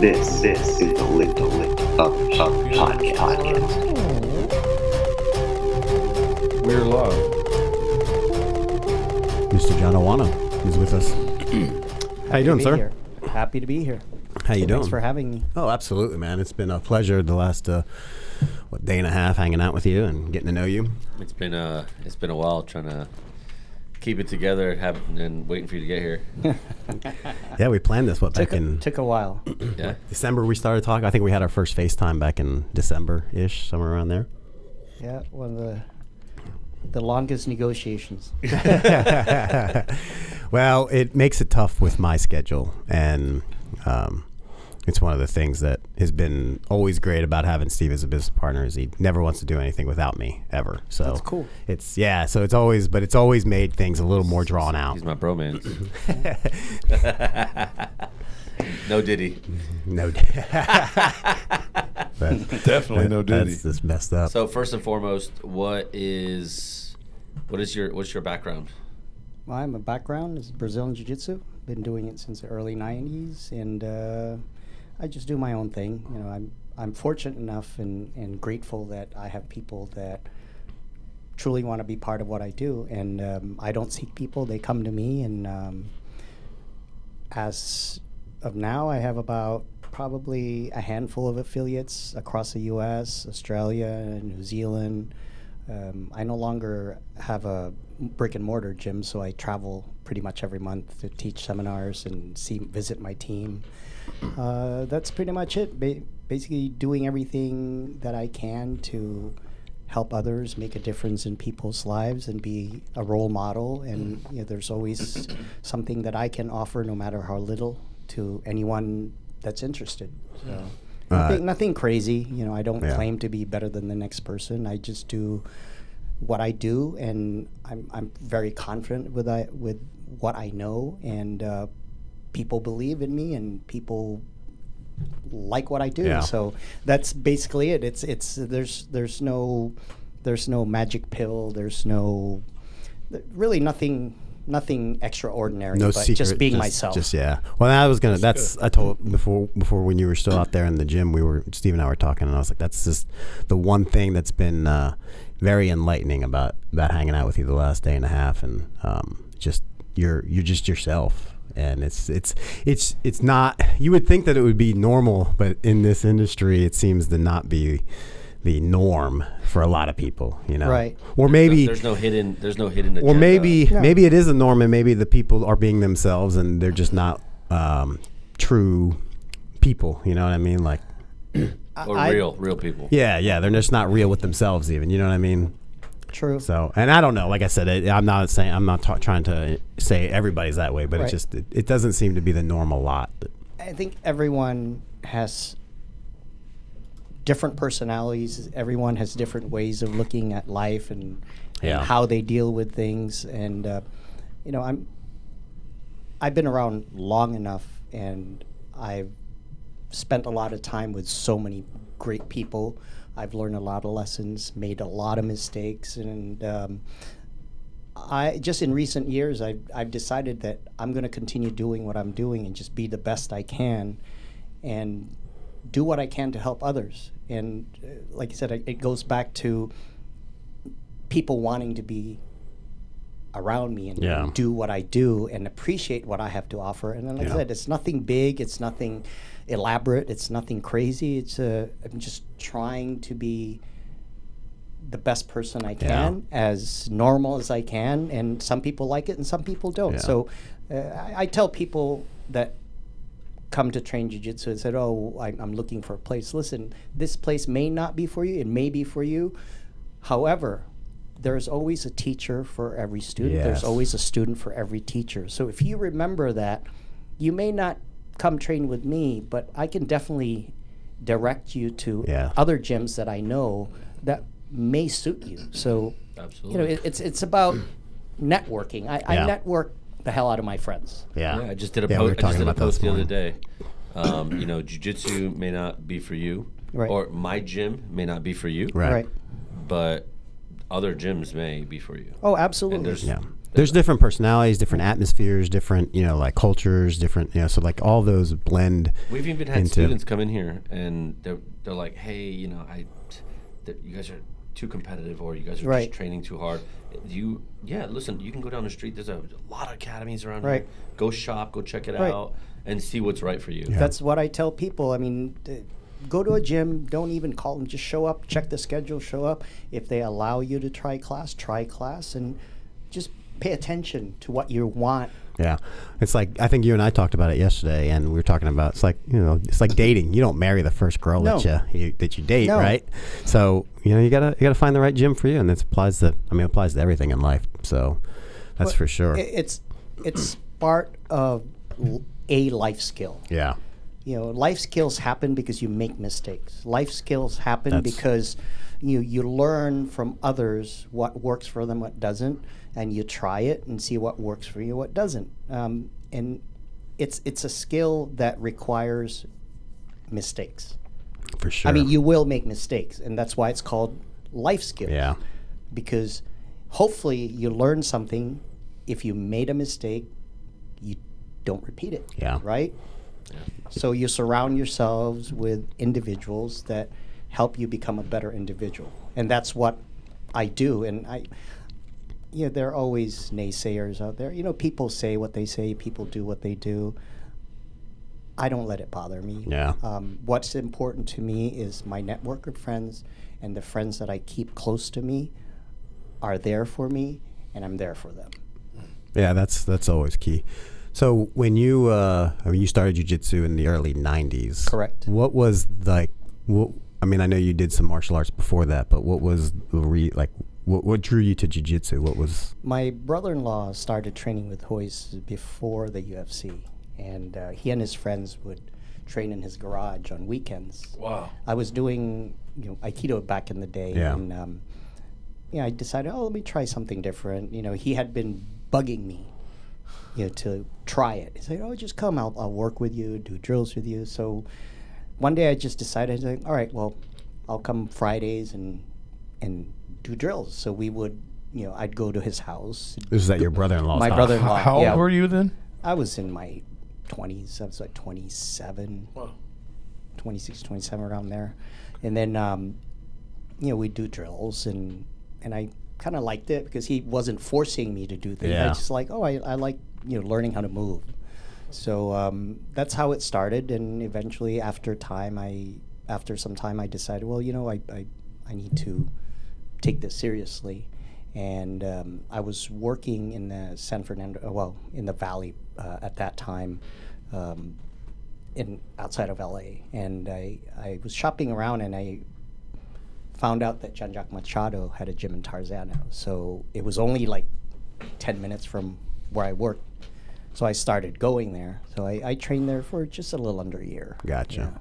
This is the Lift Up podcast. We're live. Mr. John Ouano is with us. How you doing, sir? Here. Happy to be here. How you doing? Thanks for having me. Oh, absolutely, man. It's been a pleasure the last day and a half hanging out with you and getting to know you. It's been a while trying to keep it together and waiting for you to get here. Yeah, we planned this back in Took a while. Yeah. December. We started talking. I think we had our first FaceTime back in December-ish, somewhere around there. Yeah, one of the longest negotiations. Well, it makes it tough with my schedule, and it's one of the things that has been always great about having Steve as a business partner is he never wants to do anything without me ever. So That's cool. So it's always made things a little more drawn out. He's my bro, man. No Diddy. No, Definitely no Diddy. That's just messed up. So first and foremost, what's your background? My background is Brazilian Jiu-Jitsu. Been doing it since the early 90s, and I just do my own thing. You know, I'm fortunate enough and grateful that I have people that truly want to be part of what I do, and I don't seek people. They come to me, and as of now, I have about probably a handful of affiliates across the U.S., Australia, New Zealand. I no longer have a brick and mortar gym, so I travel pretty much every month to teach seminars and visit my team. That's pretty much it. Basically doing everything that I can to help others, make a difference in people's lives, and be a role model. And you know, there's always something that I can offer, no matter how little, to anyone that's interested. So nothing crazy. You know, I don't claim to be better than the next person. I just do what I do, and I'm very confident with what I know, and people believe in me, and people like what I do. Yeah. So that's basically it. It's there's no magic pill. There's really nothing extraordinary. No but secret, just being myself. Well, I told before when you were still out there in the gym, Steve and I were talking, and I was like, that's just the one thing that's been very enlightening about hanging out with you the last day and a half, and just you're just yourself. And it's not, you would think that it would be normal, but in this industry it seems to not be the norm for a lot of people, you know. Right. Or maybe there's no hidden agenda. or maybe it is a norm, and maybe the people are being themselves and they're just not true people, you know what I mean? Like real people. yeah, they're just not real with themselves even, you know what I mean? True. So, and I don't know. Like I said, I'm not trying to say everybody's that way, but Right. it doesn't seem to be the norm a lot. I think everyone has different personalities. Everyone has different ways of looking at life and how they deal with things. And you know, I've been around long enough, and I've spent a lot of time with so many great people. I've learned a lot of lessons, made a lot of mistakes, and I just in recent years I've decided that I'm going to continue doing what I'm doing and just be the best I can, and do what I can to help others. And like I said, it goes back to people wanting to be around me and do what I do and appreciate what I have to offer. And then, like I said, it's nothing big, it's nothing elaborate, it's nothing crazy. It's I'm just trying to be the best person I can, as normal as I can, and some people like it and some people don't. So I tell people that come to train jiu-jitsu and said, I'm looking for a place. Listen, this place may not be for you, it may be for you. However, there's always a teacher for every student. Yes. There's always a student for every teacher. So if you remember that, you may not come train with me, but I can definitely direct you to other gyms that I know that may suit you. So, Absolutely. you know, it's about networking. I network the hell out of my friends. Yeah. I just did a we were post. I just talking did a about that post this the other morning. day. You know, jiu-jitsu may not be for you, Right. or my gym may not be for you, Right. Right. but other gyms may be for you. Oh, And absolutely. there's There's different personalities, different atmospheres, different, like cultures, different, so like all those blend. We've even had into- students come in here and they're like, hey, you guys are too competitive, or you guys are Right. just training too hard. Listen, you can go down the street. There's a lot of academies around Right. here. Go shop, go check it Right. out, and see what's right for you. Yeah. That's what I tell people. I mean, go to a gym. Don't even call them. Just show up. Check the schedule. Show up. If they allow you to try class, and just pay attention to what you want. Yeah, it's like I think you and I talked about it yesterday, and we were talking about it's like it's like dating. You don't marry the first girl No. that you date, No. right? So you gotta find the right gym for you, and this applies to everything in life. So that's But for sure. It's part of a life skill. Yeah, Life skills happen because you make mistakes. Life skills happen That's- because you learn from others what works for them, what doesn't, and you try it and see what works for you, what doesn't. And it's a skill that requires mistakes. for sure. I mean, you will make mistakes, and that's why it's called life skills. Yeah, Because hopefully you learn something. If you made a mistake, you don't repeat it. Yeah. Right? So you surround yourselves with individuals that help you become a better individual. And that's what I do. And there are always naysayers out there. People say what they say, people do what they do. I don't let it bother me. Yeah. What's important to me is my network of friends, and the friends that I keep close to me are there for me, and I'm there for them. yeah. That's always key. So when you you started jiu-jitsu in the early '90s, Correct. What was like? I know you did some martial arts before that, but what was the what drew you to jiu-jitsu? What was My brother-in-law started training with Hoist before the UFC, and he and his friends would train in his garage on weekends. Wow. I was doing Aikido back in the day, Yeah. and I decided, let me try something different. He had been bugging me, to try it. He said, just come, I'll work with you, do drills with you. So one day I just decided, all right, well, I'll come Fridays and do drills. So we would, I'd go to his house. this? Is that your brother-in-law's My house? brother-in-law. How yeah. old were you then? I was in my 20s. I was like 27, Wow. 26, 27, around there. And then, we'd do drills, and I kind of liked it because he wasn't forcing me to do things. Yeah. I just like, I like, learning how to move. So that's how it started. And eventually, after some time, I decided, well, I need to take this seriously. And I was working in the San Fernando, in the Valley at that time, outside of LA. And I was shopping around, and I found out that Jean-Jacques Machado had a gym in Tarzana. So it was only like 10 minutes from where I worked. So I started going there. So I trained there for just a little under a year. Gotcha.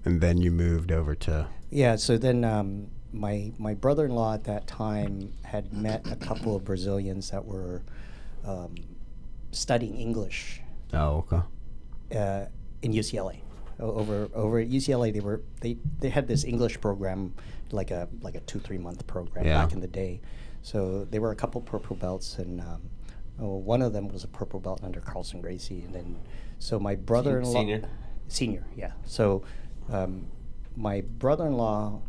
And then you moved over to Yeah, so then my brother-in-law at that time had met a couple of Brazilians that were studying English oh okay. in UCLA. Over at UCLA, they had this English program, like a 2-3 month program Yeah. back in the day. So they were a couple purple belts, and one of them was a purple belt under Carlson Gracie, and then so my brother-in-law senior, yeah. So my brother-in-law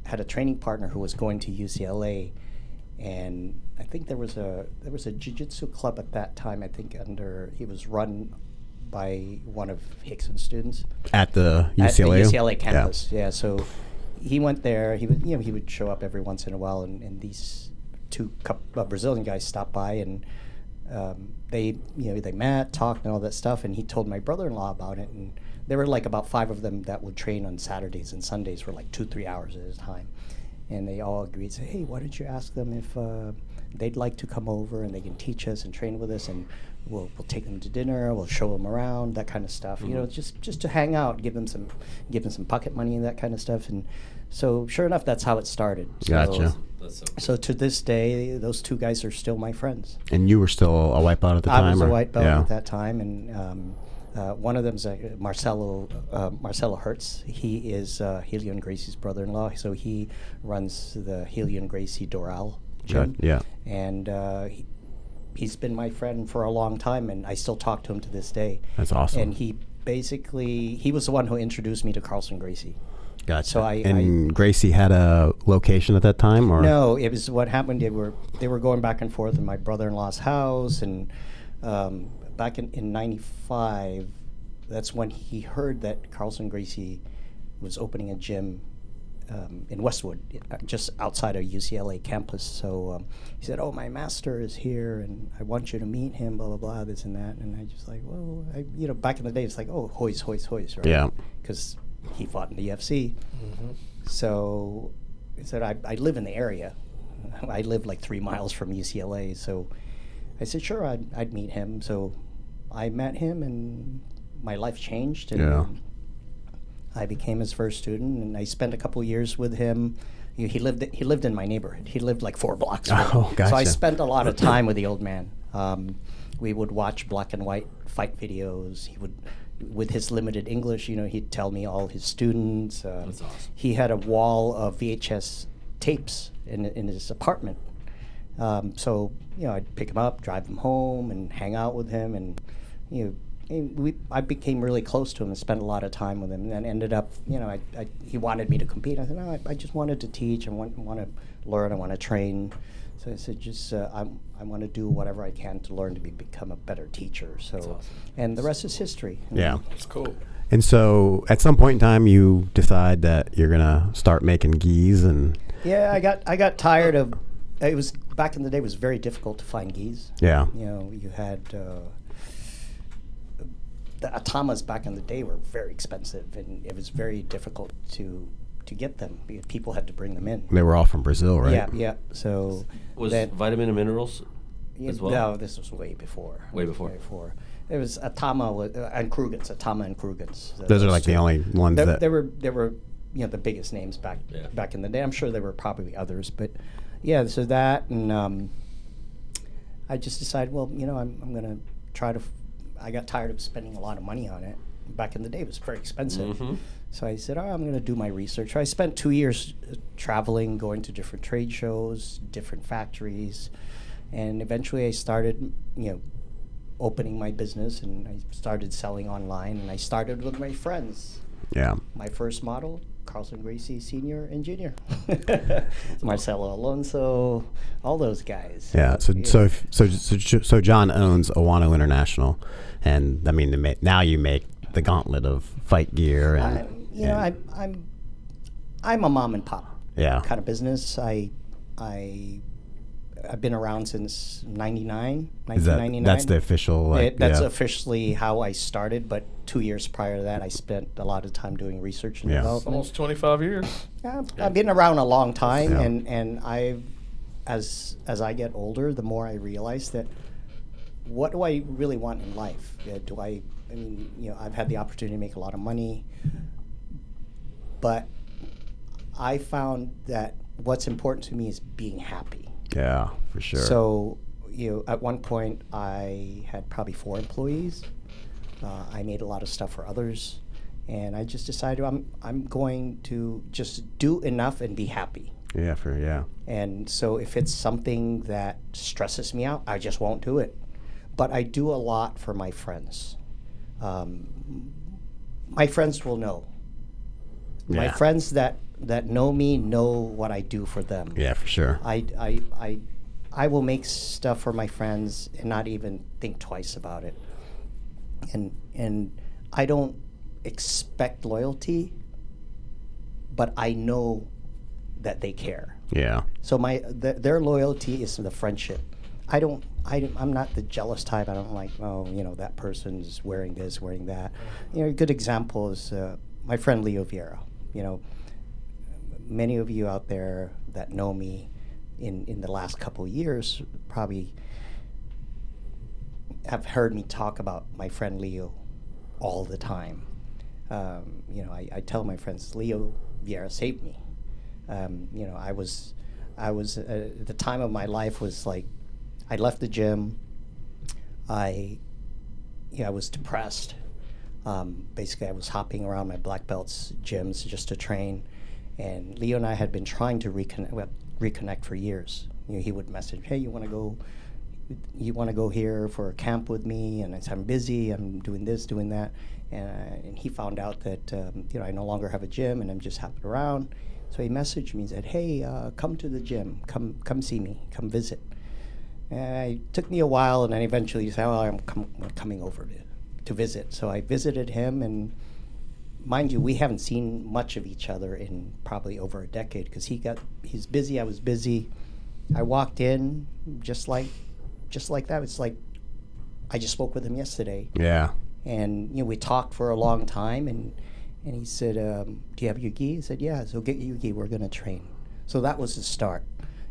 had a training partner who was going to UCLA, and I think there was a jiu-jitsu club at that time. I think it was run by one of Hickson's students At the UCLA? at the UCLA campus. Yeah. So he went there. He would show up every once in a while, and these two Brazilian guys stopped by, and they met, talked, and all that stuff. And he told my brother-in-law about it, and there were like about 5 of them that would train on Saturdays and Sundays for like 2-3 hours at a time. And they all agreed, say, hey, why don't you ask them if they'd like to come over and they can teach us and train with us, and we'll take them to dinner, we'll show them around, that kind of stuff. Mm-hmm. Just to hang out, give them some pocket money and that kind of stuff. And so sure enough, that's how it started. So, Gotcha. That's so cool. So to this day, those 2 guys are still my friends. And you were still a white belt at the time? I was a or- white belt yeah. at that time, and one of them's Marcelo Hertz. He is Helio and Gracie's brother-in-law, so he runs the Helio and Gracie Doral gym. Yeah. And he's been my friend for a long time, and I still talk to him to this day. That's awesome. And he was the one who introduced me to Carlson Gracie. Gotcha. So and Gracie had a location at that time, or no? It was what happened. They were going back and forth in my brother-in-law's house, and back in '95, that's when he heard that Carlson Gracie was opening a gym in Westwood, just outside of UCLA campus. So he said, "Oh, my master is here, and I want you to meet him." Blah blah blah, this and that. And I just like, well, back in the day, it's like, oh, hoist, right? Yeah. Because he fought in the UFC. Mm-hmm. So he said, I live in the area. I live like 3 miles from UCLA. So I said, sure, I'd meet him. So I met him, and my life changed. And I became his first student, and I spent a couple years with him. He lived in my neighborhood. He lived like 4 blocks away. Oh, gotcha. So I spent a lot of time with the old man. We would watch black and white fight videos. He would, with his limited English, he'd tell me all his students. That's awesome. He had a wall of VHS tapes in his apartment. So I'd pick him up, drive him home, and hang out with him, and I became really close to him and spent a lot of time with him. And then ended up, he wanted me to compete. I said, no, I just wanted to teach. I want to learn. I want to train. So I said, just I want to do whatever I can to learn to become a better teacher. So, awesome. And the rest is history. Yeah. That's cool. And so, at some point in time, you decide that you're gonna start making gis, and yeah, I got tired of. It was back in the day. It was very difficult to find gis. yeah, You had the atamas back in the day were very expensive, and it was very difficult to get them. People had to bring them in. they were all from Brazil, right? Yeah. So Was vitamin and minerals as well? No, this was way before. Way before. It was Atama and Krugans. Atama and Krugans. Those are like the only ones that They were the biggest names back in the day. I'm sure there were probably others, but yeah. So that, and I just decided, well, I'm going to try to. I got tired of spending a lot of money on it. Back in the day, it was very expensive. Mm-hmm. So I said, I'm going to do my research. I spent 2 years traveling, going to different trade shows, different factories, and eventually I started, opening my business, and I started selling online, and I started with my friends. yeah. My first model, Carlson Gracie Sr. and Jr. Marcelo Alonso, all those guys. Yeah. So John owns Ouano International, and I mean, now you make the gauntlet of fight gear, and I'm a mom and pop yeah, kind of business. I've been around since 1999. that's the official. That's officially how I started, but 2 years prior to that, I spent a lot of time doing research and development. Almost 25 years. I've been around a long time, Yeah. and I've as I get older, the more I realize that what do I really want in life? I've had the opportunity to make a lot of money, but I found that what's important to me is being happy. Yeah, for sure. So, at one point I had probably 4 employees. I made a lot of stuff for others, and I just decided I'm going to just do enough and be happy. Yeah. And so if it's something that stresses me out, I just won't do it. But I do a lot for my friends. My friends will know. My Yeah. friends that know me know what I do for them. Yeah, for sure. I will make stuff for my friends and not even think twice about it. And I don't expect loyalty, but I know that they care. Yeah. So their loyalty is the friendship. I'm not the jealous type. I don't like, that person's wearing this, wearing that. A good example is my friend Leo Vieira. Many of you out there that know me in the last couple of years probably have heard me talk about my friend Leo all the time. I tell my friends, Leo Vieira saved me. I was at the time of my life was like, I left the gym. I was depressed. Basically, I was hopping around my black belts gyms just to train, and Leo and I had been trying to reconnect for years. He would message, "Hey, you want to go you want to go here for a camp with me? And I said, I'm busy. I'm doing this, doing that. And he found out that I no longer have a gym, and I'm just hopping around. So he messaged me and said, hey, come to the gym. Come see me. Come visit. And it took me a while, and then eventually he said, I'm coming over to visit. So I visited him, and mind you, we haven't seen much of each other in probably over a decade, because he's busy, I was busy. I walked in just like that. It's like I just spoke with him yesterday. Yeah. And we talked for a long time, and he said, do you have your gi? I said, yeah. So get your gi, we're gonna train. So that was the start.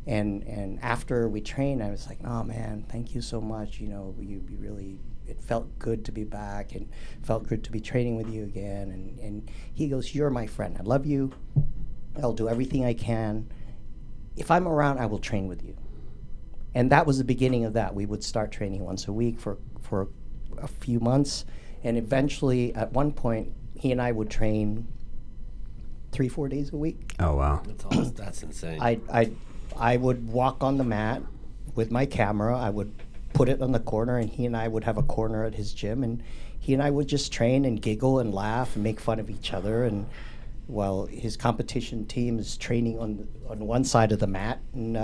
And after we trained, I was like, oh man, thank you so much. You really, it felt good to be back, and felt good to be training with you again. And he goes, you're my friend. I love you. I'll do everything I can. If I'm around, I will train with you. And that was the beginning of that. We would start training once a week for a few months. And eventually, at one point, he and I would train 3-4 days a week. Oh, wow. That's insane. I would walk on the mat with my camera. I would put it on the corner, and he and I would have a corner at his gym, and he and I would just train and giggle and laugh and make fun of each other. And while his competition team is training on one side of the mat, and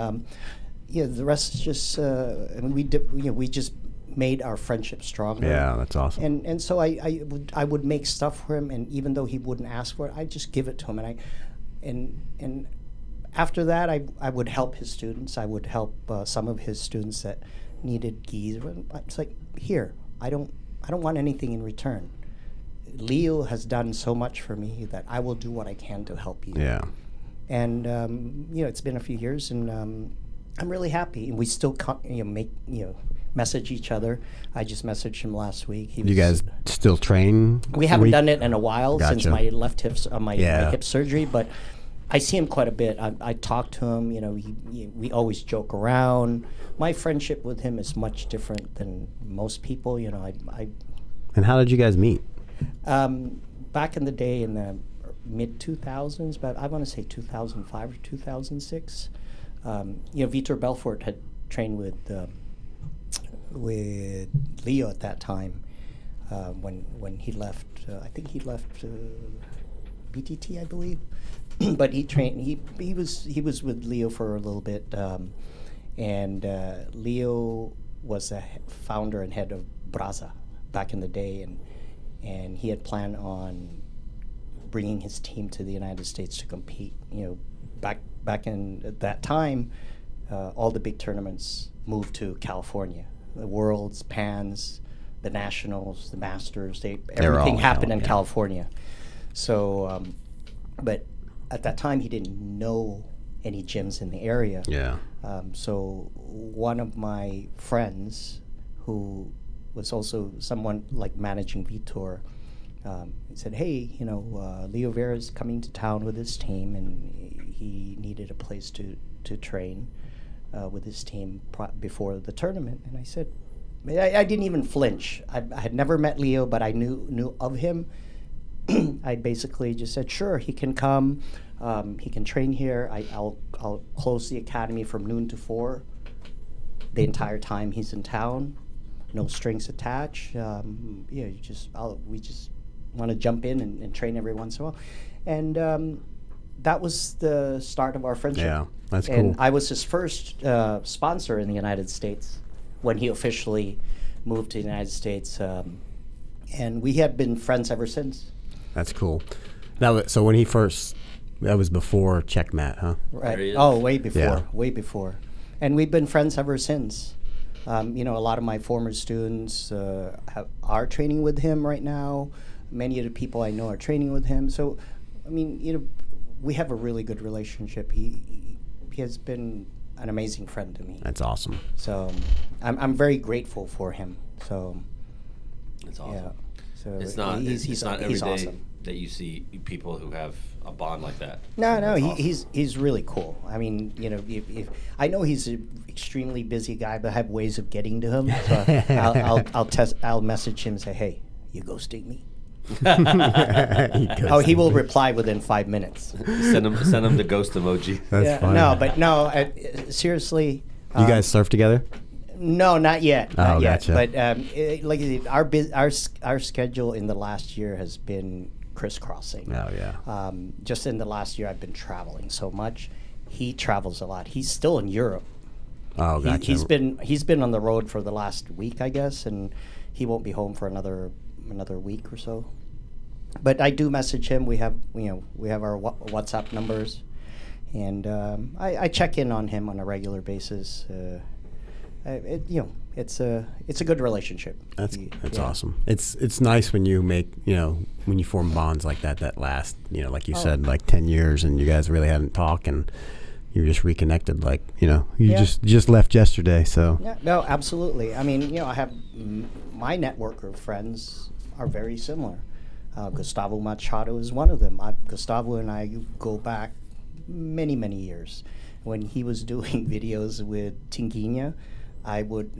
the rest is just. We just made our friendship stronger. Yeah, that's awesome. And so I would make stuff for him, and even though he wouldn't ask for it, I'd just give it to him. And after that, I would help his students. I would help some of his students that needed gis. It's like, here, I don't want anything in return. Leo has done so much for me that I will do what I can to help you. Yeah. And it's been a few years, and I'm really happy. And we still message each other. I just messaged him last week. You guys still train? We haven't done it in a while. Gotcha. Since my left hip, my hip surgery, but I see him quite a bit. I talk to him. We always joke around. My friendship with him is much different than most people. And how did you guys meet? Back in the day, in the mid 2000s, but I want to say 2005 or 2006. Vitor Belfort had trained with Leo at that time. When he left, I think he left BTT, I believe. But he trained. He was with Leo for a little bit, and Leo was a founder and head of Brasa back in the day, and he had planned on bringing his team to the United States to compete. Back in at that time, all the big tournaments moved to California. The Worlds, Pans, the Nationals, the Masters. Everything happened in California. So, but at that time, he didn't know any gyms in the area. Yeah. So one of my friends, who was also someone like managing Vitor, he said, hey, Leo Vera's coming to town with his team, and he needed a place to train with his team before the tournament. And I said, I didn't even flinch. I had never met Leo, but I knew of him. I basically just said, sure, he can come. He can train here. I'll close the academy from noon to 4 the entire time he's in town. No strings attached. We just want to jump in and train every once in a while. And that was the start of our friendship. Yeah, that's cool. And I was his first sponsor in the United States when he officially moved to the United States. And we had been friends ever since. That's cool. So when he first, that was before Checkmat, huh? Right. Oh, way before. And we've been friends ever since. A lot of my former students are training with him right now. Many of the people I know are training with him. So, we have a really good relationship. He has been an amazing friend to me. That's awesome. So, I'm very grateful for him. So, that's awesome. Yeah. So it's not every he's day awesome. that you see people who have a bond like that. No, Awesome. he's really cool. I mean, if I know he's an extremely busy guy, but I have ways of getting to him. So I'll message him and say, hey, you ghosting me? He will reply within 5 minutes. Send him the ghost emoji. That's funny. No, seriously. You guys surf together? No, not yet. Not Oh, yet. gotcha. But like I said, our schedule in the last year has been crisscrossing. Oh yeah. Just in the last year, I've been traveling so much. He travels a lot. He's still in Europe. Oh, gotcha. He's been on the road for the last week, I guess, and he won't be home for another week or so. But I do message him. We have our WhatsApp numbers, and I check in on him on a regular basis. It's a good relationship. That's Yeah. awesome. It's nice when you make when you form bonds like that last like you said, like 10 years, and you guys really hadn't talked and you're just reconnected, like you just left yesterday. So Yeah, no, absolutely. I mean, I have my network of friends are very similar. Gustavo Machado is one of them. Gustavo and I go back many, many years. When he was doing videos with Tinguinha, I would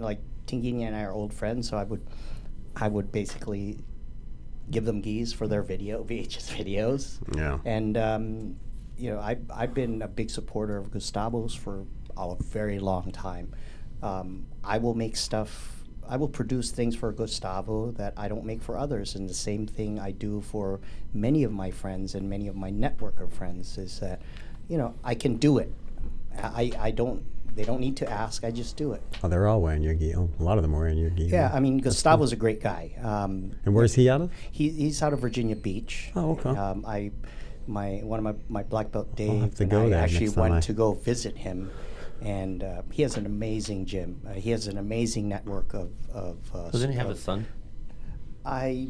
Tinguinha and I are old friends, so I would basically give them geese for their VHS videos. yeah. And I've been a big supporter of Gustavo's for a very long time. I will produce things for Gustavo that I don't make for others, and the same thing I do for many of my friends and many of my network of friends is that, I can do it. They don't need to ask. I just do it. Oh, they're all wearing your gi. Oh, a lot of them are wearing your gi. Yeah, I mean, Gustavo's a great guy. And where's he out of? He's out of Virginia Beach. Oh, okay. One of my black belt Dave have to and go I there actually next time went to go visit him, and he has an amazing gym. He has an amazing network of. Doesn't he have a son? I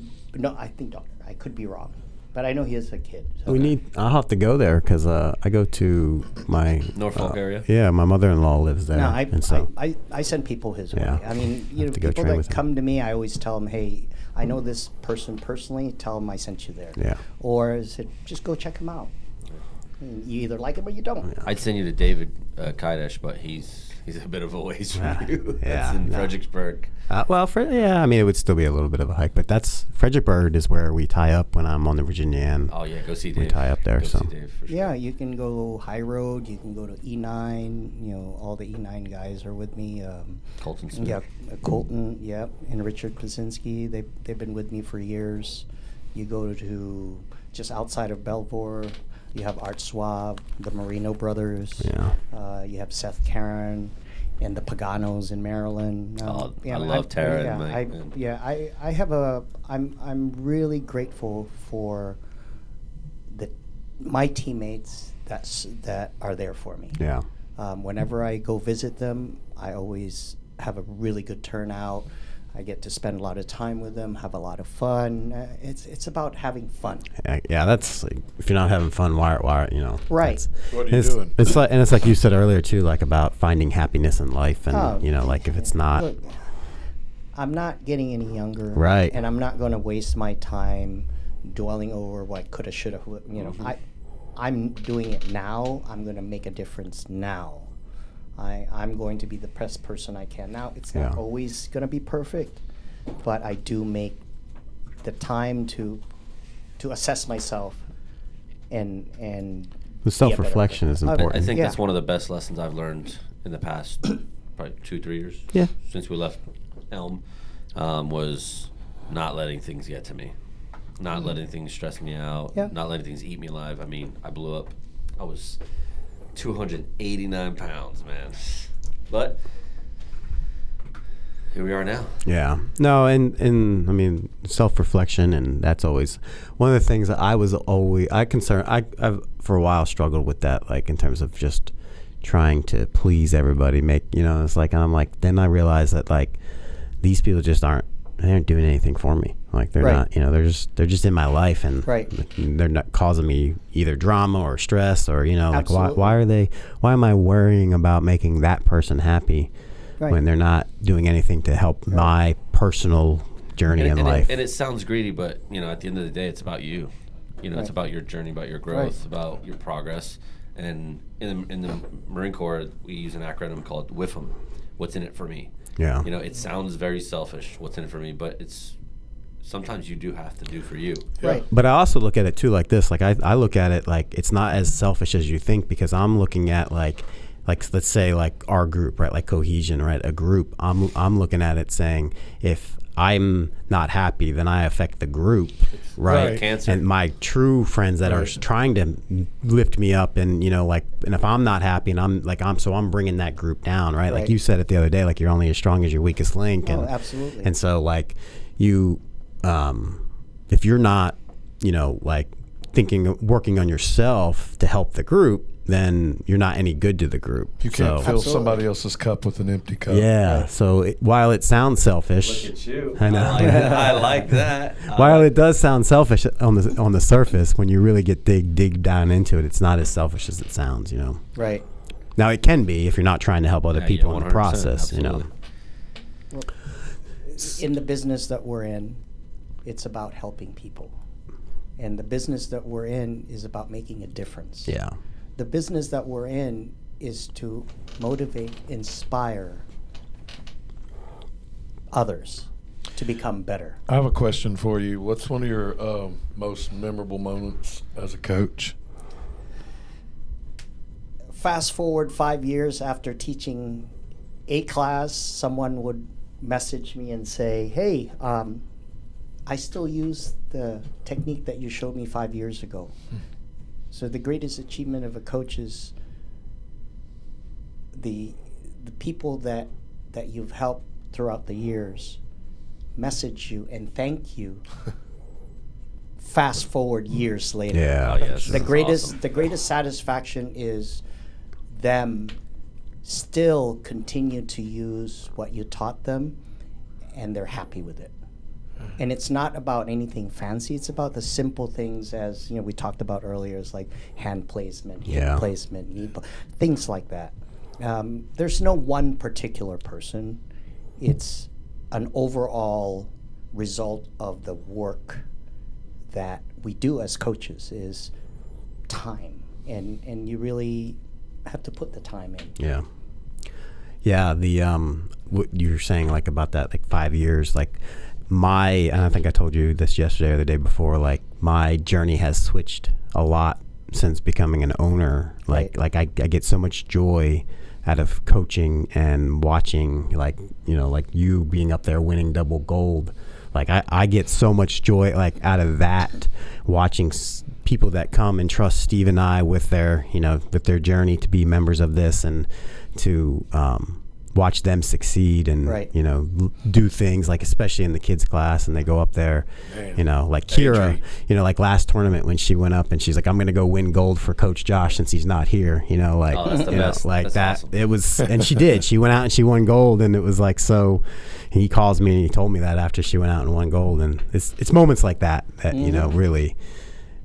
think Doctor. I could be wrong, but I know he has a kid. So. I'll have to go there because I go to my Norfolk area? Yeah, my mother-in-law lives there. No, and so I send people his Yeah. way. I mean, Have to go people train that with him. come to me, I always tell them, hey, I know this person personally. Tell them I sent you there. Yeah. Or is it just go check him out? You either like him or you don't. I'd send you to David Kaidesh, but he's a bit of a ways from you. That's in Fredericksburg. I mean, it would still be a little bit of a hike, but Fredericksburg is where we tie up when I'm on the Virginia end. Oh yeah, go see Dave. We tie up there, Go so. see Dave for sure. Yeah, you can go High Road. You can go to E9. All the E9 guys are with me. Colton Smith. Yeah, Colton. Yeah, and Richard Krasinski. They've been with me for years. You go to just outside of Belvoir. You have Art Suave, the Marino brothers. Yeah. You have Seth Karen and the Paganos in Maryland. I love Tara and Mike. I have I'm really grateful for my teammates that are there for me. Yeah. Whenever I go visit them, I always have a really good turnout. I get to spend a lot of time with them, have a lot of fun. It's about having fun. Yeah, that's like, if you're not having fun, why Right. What are you doing? It's like you said earlier too, like about finding happiness in life, and like if it's not. Look, I'm not getting any younger, Right. And I'm not going to waste my time dwelling over what coulda, shoulda. I'm doing it now. I'm going to make a difference now. I'm going to be the best person I can. Now, it's not always going to be perfect, but I do make the time to assess myself and The self-reflection is important. I think Yeah. that's one of the best lessons I've learned in the past probably 2-3 years. Yeah. Since we left Elm, was not letting things get to me, not letting things stress me out, Yeah. not letting things eat me alive. I mean, I blew up. I was 289 pounds, man. But here we are now. Yeah. No, and I mean, self-reflection, and that's always one of the things that I've for a while struggled with that, like in terms of just trying to please everybody, it's like, and I'm like, then I realized that like these people just aren't doing anything for me. Like they're Right. not, they're just in my life, and Right. they're not causing me either drama or stress, or like Absolutely. why am I worrying about making that person happy Right. when they're not doing anything to help my personal journey in life? And it sounds greedy, but at the end of the day, it's about you. It's Right. about your journey, about your growth, about your progress. And in the Marine Corps, we use an acronym called WIFM. What's in it for me? Yeah. It sounds very selfish. What's in it for me? But it's sometimes you do have to do for you. Right. But I also look at it too like this. Like I look at it like it's not as selfish as you think, because I'm looking at like like let's say like our group, right? Like Cohesion, right? A group. I'm looking at it saying, if I'm not happy, then I affect the group, right? Cancer. And my true friends that are trying to lift me up, and like, and if I'm not happy, and I'm bringing that group down, right? Like you said it the other day, like you're only as strong as your weakest link, and absolutely. And so like you, if you're not, like working on yourself to help the group, then you're not any good to the group. You can't fill Absolutely. somebody else's cup with an empty cup. Yeah. So while it sounds selfish, Look at you. I know. I like that. While it does sound selfish on the surface, when you really get dig down into it, it's not as selfish as it sounds. Right. Now it can be if you're not trying to help other people in the 100%, process. absolutely. In the business that we're in, it's about helping people. And the business that we're in is about making a difference. Yeah. The business that we're in is to motivate, inspire others to become better. I have a question for you. What's one of your most memorable moments as a coach? Fast forward 5 years after teaching a class, someone would message me and say, hey, I still use the technique that you showed me 5 years ago. So the greatest achievement of a coach is the people that you've helped throughout the years message you and thank you. Fast forward years later. Yeah. Oh, yes. The That's greatest awesome. the greatest satisfaction is them still continue to use what you taught them, and they're happy with it. And it's not about anything fancy. It's about the simple things, as we talked about earlier, is like hand placement, hip placement, knee things like that. There's no one particular person. It's an overall result of the work that we do as coaches is time, and you really have to put the time in. Yeah. Yeah. The what you were saying, like about that, like 5 years, like and I think I told you this yesterday or the day before, like my journey has switched a lot since becoming an owner. Like I get so much joy out of coaching and watching, like you being up there winning double gold. Like I get so much joy like out of that, watching people that come and trust Steve and I with their journey to be members of this, and to watch them succeed and do things, like especially in the kids class, and they go up there, like Kira, like last tournament when she went up and she's like, I'm gonna go win gold for Coach Josh since he's not here, like that's the best. like That's that. awesome. It was, and she did. She went out and she won gold, and it was like, so he calls me and he told me that after she went out and won gold, and it's moments like that really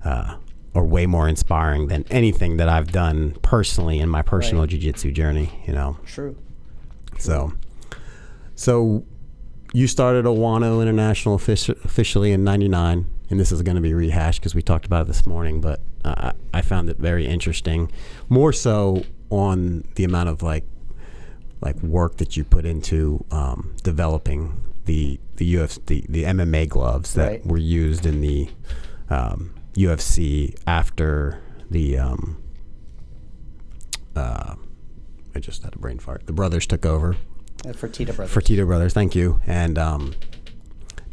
are way more inspiring than anything that I've done personally in my personal jiu-jitsu journey. True. So you started Ouano International officially in '99, and this is going to be rehashed because we talked about it this morning, but I found it very interesting, more so on the amount of like work that you put into developing the UFC, the MMA gloves that were used in the UFC after the I just had a brain fart. The brothers took over. Fertitta Brothers. Fertitta Brothers, thank you. And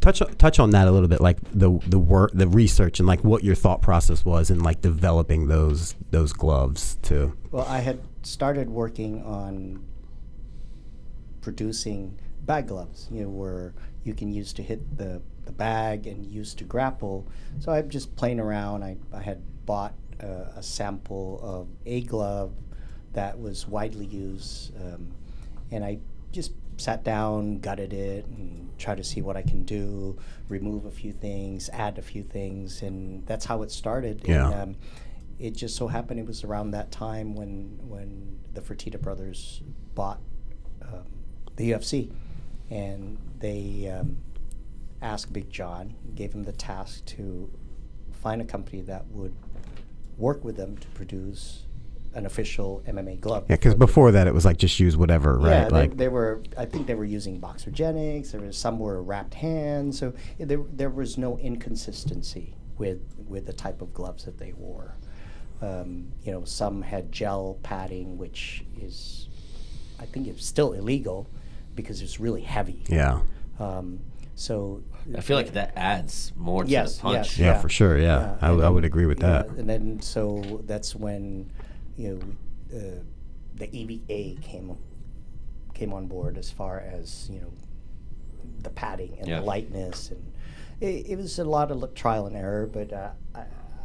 touch on that a little bit, like the work, the research, and like what your thought process was in like developing those gloves too. Well, I had started working on producing bag gloves, where you can use to hit the bag and use to grapple. So I'm just playing around. I had bought a sample of a glove that was widely used, and I just sat down, gutted it, and tried to see what I can do, remove a few things, add a few things, and that's how it started. Yeah. And, it just so happened it was around that time when the Fertitta brothers bought the UFC, and they asked Big John, gave him the task to find a company that would work with them to produce an official MMA glove. Yeah, because before that it was like just use whatever, right? Yeah, they were. I think they were using Boxergenics. Some were wrapped hands, so there was no inconsistency with the type of gloves that they wore. Some had gel padding, which is, I think it's still illegal because it's really heavy. Yeah. So I feel like that adds more to the punch. Yeah, for sure. Yeah, I would agree with that. And then so that's when the EVA came on board as far as the padding and the lightness, and it was a lot of trial and error. But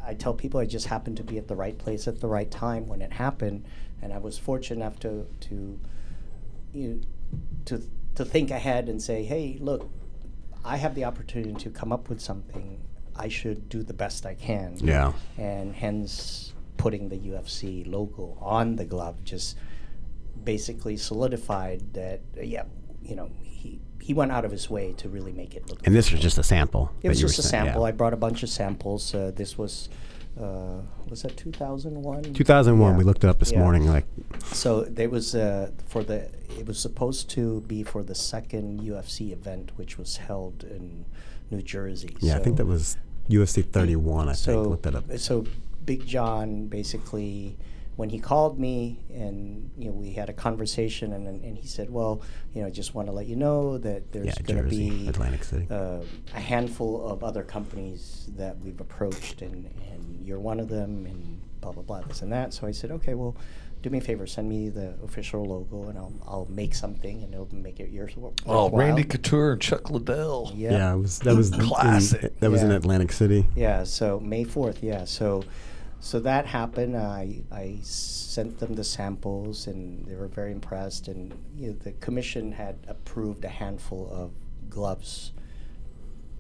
I tell people I just happened to be at the right place at the right time when it happened, and I was fortunate enough to think ahead and say, hey, look, I have the opportunity to come up with something. I should do the best I can. Yeah. And hence putting the UFC logo on the glove just basically solidified that, he went out of his way to really make it look And this was just a sample. It was just a sample. I brought a bunch of samples. This was that 2001? 2001. We looked it up this morning. So there was it was supposed to be for the second UFC event, which was held in New Jersey. Yeah, I think that was UFC 31. I think looked that up. So Big John basically, when he called me and we had a conversation, and he said, well, I just want to let you know that there's going to be Atlantic City. A handful of other companies that we've approached, and you're one of them, and blah blah blah, this and that. So I said, okay, well, do me a favor, send me the official logo, and I'll make something, and it'll make it yours. Oh, Randy Couture and Chuck Liddell. Yeah, that was classic. That was in Atlantic City. Yeah, so May 4th. Yeah, so that happened. I sent them the samples, and they were very impressed. And the commission had approved a handful of gloves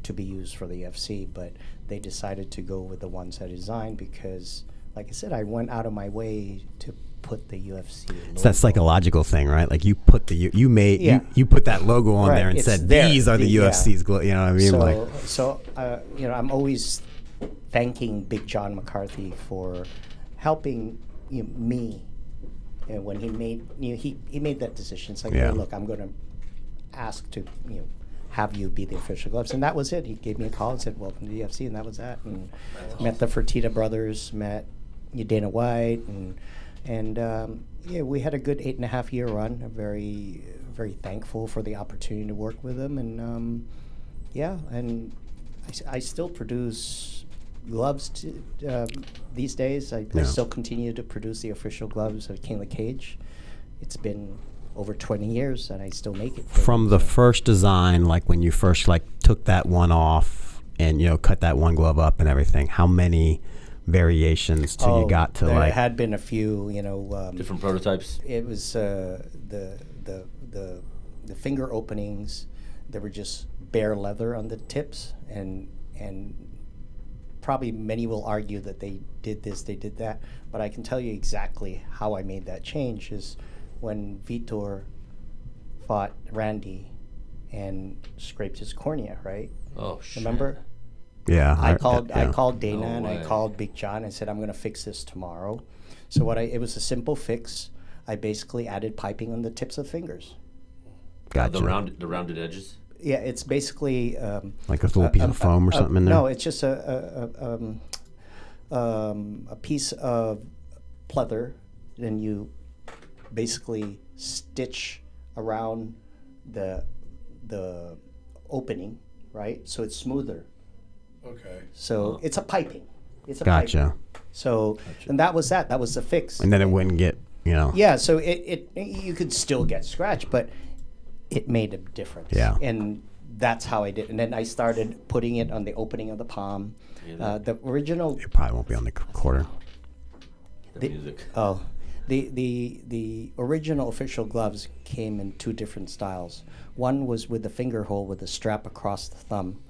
to be used for the UFC, but they decided to go with the ones I designed because, like I said, I went out of my way to put the UFC logo. It's that psychological thing, right? Like you put you put that logo on there and said these are the UFC's gloves. You know what I mean? So I'm always thanking Big John McCarthy for helping me. When he made he made that decision. It's like, hey, look, I'm going to ask to have you be the official gloves, and that was it. He gave me a call and said, welcome to the UFC, and that was that. And met the Fertitta brothers, met Dana White, and we had a good 8.5 year run. I'm very, very thankful for the opportunity to work with them, and and I still produce gloves these days. I still continue to produce the official gloves of King of the Cage. It's been over 20 years, and I still make it. From the first design, like when you first took that one off and cut that one glove up and everything, how many variations till you got to there had been a few, different prototypes. It was the finger openings. They were just bare leather on the tips, and probably many will argue that they did this, they did that, but I can tell you exactly how I made that change. Is when Vitor fought Randy and scraped his cornea, right? Oh, shit. Remember? Yeah. I called Dana and I called Big John and said, I'm going to fix this tomorrow. So it was a simple fix. I basically added piping on the tips of fingers. Gotcha. The rounded edges? Yeah, it's basically... like a little piece of foam or something in there? No, it's just a piece of pleather. Then you basically stitch around the opening, right? So it's smoother. Okay. So it's a piping. Gotcha. Piping. So and that was that. That was the fix. And then it wouldn't get, Yeah. So it you could still get scratched, but it made a difference. Yeah. And that's how I did. And then I started putting it on the opening of the palm. The original. It probably won't be on the quarter. The music. Oh. The original official gloves came in two different styles. One was with the finger hole with the strap across the thumb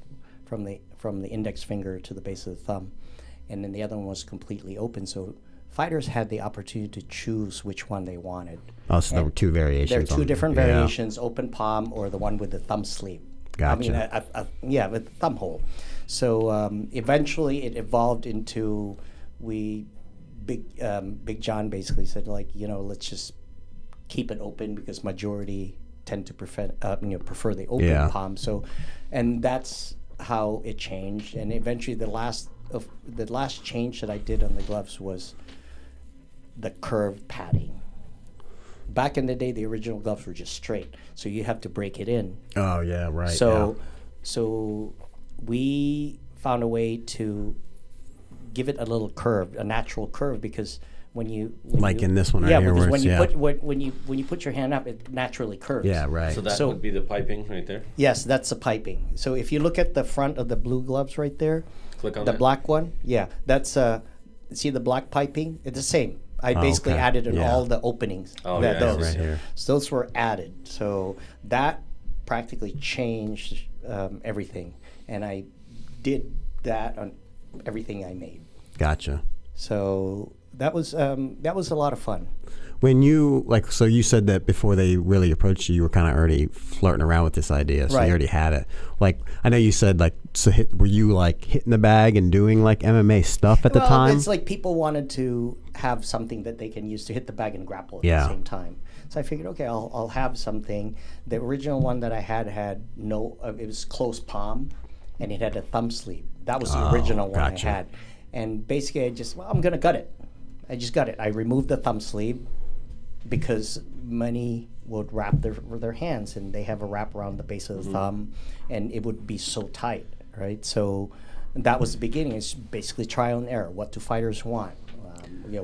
from the index finger to the base of the thumb. And then the other one was completely open. So fighters had the opportunity to choose which one they wanted. Oh, so there were two variations. There are two different variations, open palm or the one with the thumb sleeve. Gotcha. With the thumb hole. So eventually it evolved into Big John basically said, let's just keep it open because majority tend to prefer the open palm. So, and that's how it changed, and eventually the last change that I did on the gloves was the curved padding. Back in the day, the original gloves were just straight, so you have to break it in. Oh yeah, right. So we found a way to give it a little curve, a natural curve, because when you in this one right here, because where when you put your hand up, it naturally curves. Yeah, right. So that would be the piping right there. Yes, that's the piping. So if you look at the front of the blue gloves right there, Click on the that. black one, yeah, that's see the black piping? It's the same. I basically okay. added in Yeah. all the openings. Oh, yeah, those. right here. So those were added. So that practically changed everything, and I did that on everything I made. Gotcha. So that was a lot of fun. When you so you said that before they really approached you, you were kind of already flirting around with this idea, so Right. you already had it. I know you said were you hitting the bag and doing MMA stuff at the time? It's like people wanted to have something that they can use to hit the bag and grapple at Yeah. the same time. So I figured, okay, I'll have something. The original one that I had no, it was close palm, and it had a thumb sleeve. That was the original one gotcha. I had. And basically, I'm going to gut it. I just got it. I removed the thumb sleeve because many would wrap their hands, and they have a wrap around the base of the thumb, and it would be so tight, right? So that was the beginning. It's basically trial and error. What do fighters want?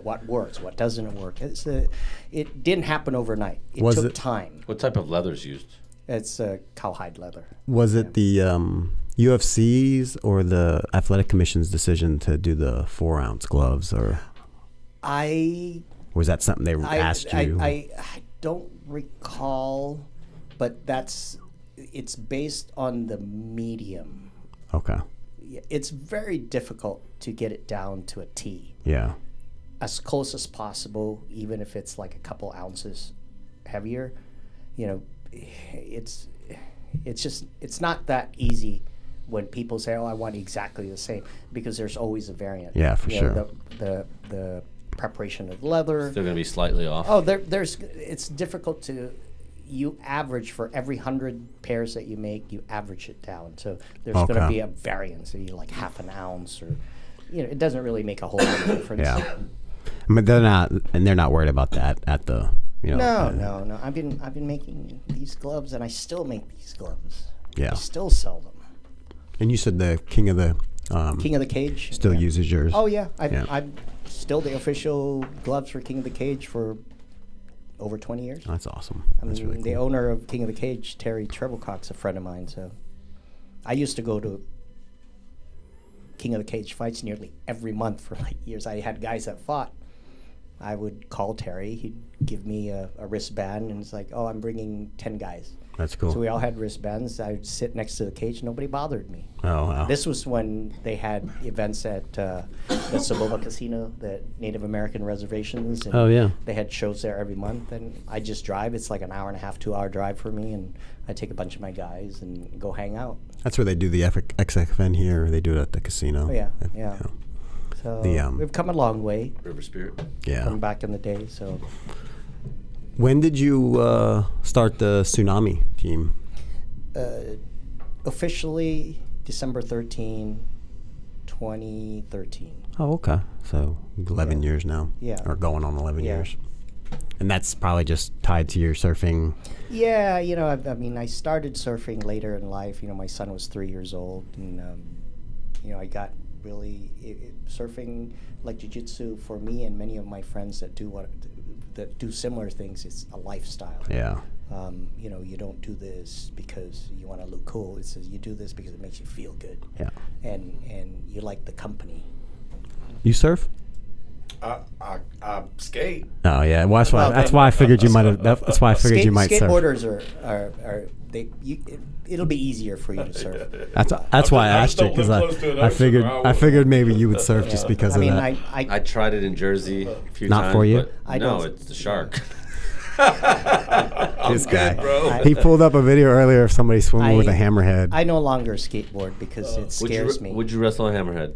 What works, what doesn't work. It didn't happen overnight. It took time. What type of leather's used? It's cowhide leather. Was it the UFC's or the Athletic Commission's decision to do the 4-ounce gloves, or was that something they asked you? I don't recall, but it's based on the medium. Okay. It's very difficult to get it down to a T. Yeah. As close as possible, even if it's like a couple ounces heavier. It's not that easy when people say, "Oh, I want exactly the same," because there's always a variant. Yeah, for sure. The preparation of leather. Still going to be slightly off. Oh, it's difficult to. You average for every 100 pairs that you make, you average it down. So there's going to be a variance, so like half an ounce, or it doesn't really make a whole lot of difference. Yeah. But they're not worried about that at the No. I've been making these gloves, and I still make these gloves. Yeah. I still sell them. And you said the King of the Cage still uses yours. Oh yeah, I'm still the official gloves for King of the Cage for over 20 years. That's awesome. That's really really cool. The owner of King of the Cage, Terry Treblecock's a friend of mine. So I used to go to King of the Cage fights nearly every month for years. I had guys that fought. I would call Terry. He'd give me a wristband, and it's like, "Oh, I'm bringing 10 guys." That's cool. So we all had wristbands. I would sit next to the cage. Nobody bothered me. Oh, wow. This was when they had events at the Saboba Casino, the Native American reservations. And Oh, yeah. They had shows there every month, and I just drive. It's like an hour and a half, 2-hour drive for me, and I take a bunch of my guys and go hang out. That's where they do the XFN here. They do it at the casino. Oh, yeah. So we've come a long way River Spirit. Yeah. from back in the day. So When did you start the Tsunami team? officially December 13, 2013. Oh, okay. So 11 years now. Yeah. Or going on 11 Yeah. years. And that's probably just tied to your surfing. Yeah, I started surfing later in life. My son was 3 years old, and I got really surfing, like jiu-jitsu, for me and many of my friends that do similar things. It's a lifestyle. Yeah. You don't do this because you want to look cool. It says you do this because it makes you feel good. Yeah. And you like the company. You surf? I skate. Oh yeah. Well, that's why I figured you might have. That's why I figured you might surf. Skateboarders it'll be easier for you to surf. That's why I asked you, because I figured maybe you would surf just because of that. I tried it in Jersey a few Not times. for you? But no, it's the shark. This guy, bro. he pulled up a video earlier of somebody swimming with a hammerhead. I no longer skateboard because it scares me. Would you wrestle a hammerhead?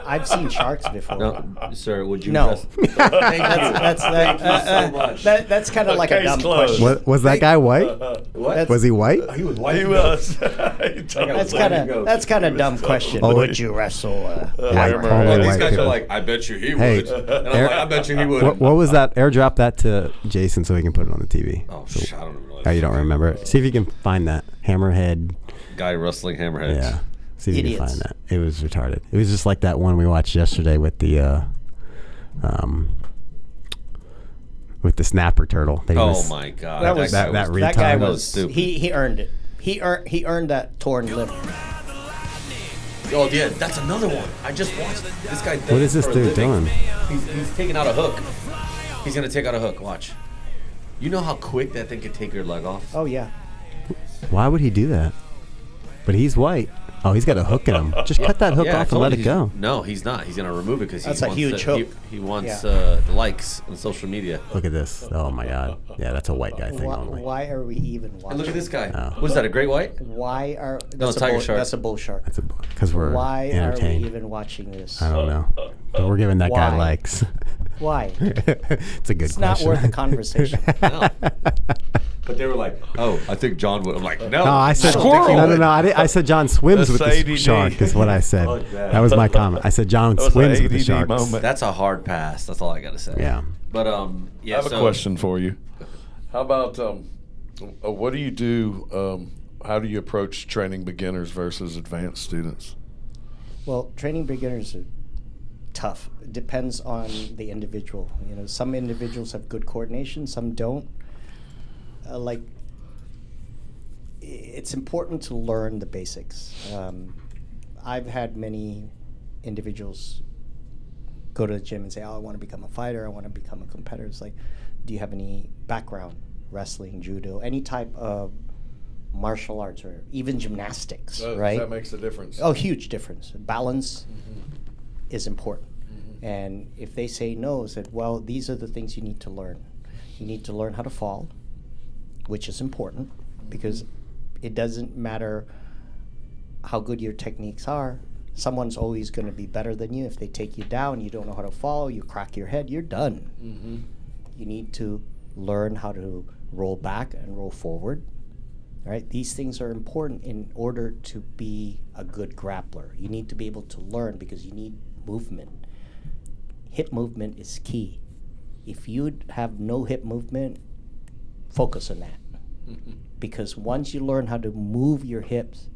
I've seen sharks before. No, sir. Would you? No. Wrestle? Thank you so much. That's kind of like a Case dumb closed. question. Was that guy white? What? Was he white? He was white. He was. That's kind of dumb question. Oh, Would you wrestle? White, Hammerhead. only These white guys people. are like, I bet you he Hey, would. And I'm like, I bet you he would. What was that? Airdrop that to Jason so he can put it on the TV. Oh, shit, I don't even know. Oh, you don't remember it? See if you can find that. Hammerhead. Guy wrestling hammerheads. Yeah. See if you can Idiots. find that. It was retarded. It was just like that one we watched yesterday with the snapper turtle. That he Oh was- my god. That was that guy retard. that guy That was was stupid. he earned it. He earned that torn lip. Oh yeah, that's another one. I just watched this guy. What is this for a dude living. doing? He's taking out a hook. He's gonna take out a hook. Watch. You know how quick that thing could take your leg off? Oh yeah. Why would he do that? But he's white. Oh, he's got a hook in him. Just cut that hook Yeah, I off and told let you it go. No, he's not. He's gonna remove it because That's a huge hook. He wants Yeah. the likes on social media. Look at this. Oh my God. Yeah, that's a white guy thing only. Why are we even watching? And look at this guy. Oh. What is that? A great white? Why are No, tiger shark. That's a bull shark. That's because we're Why are we entertained. even watching this? I don't know. But we're giving that guy Why? likes. Why? It's a good It's not question. worth the conversation. No. But they were like, "Oh, I think John would." I'm like, "No, No, I said don't think he no, no, would." no. I said John swims That's with the ADD. shark. Is what I said. Oh, yeah. That was my comment. I said John That was swims an with the ADD sharks. moment. That's a hard pass. That's all I gotta say. Yeah. But yeah. I have a question for you. How about what do you do? How do you approach training beginners versus advanced students? Well, training beginners are tough. It depends on the individual. You know, some individuals have good coordination, some don't. It's important to learn the basics. I've had many individuals go to the gym and say, "Oh, I want to become a fighter. I want to become a competitor." It's like, do you have any background, wrestling, judo, any type of martial arts, or even gymnastics? Right? That makes a difference. Oh, huge difference. Balance is important. And if they say no, said, well, these are the things you need to learn. You need to learn how to fall, which is important because it doesn't matter how good your techniques are. Someone's always going to be better than you. If they take you down, you don't know how to fall, you crack your head, you're done. You need to learn how to roll back and roll forward. All right, these things are important in order to be a good grappler. You need to be able to learn because you need movement. Hip movement is key. If you have no hip movement, focus on that. Because once you learn how to move your hips,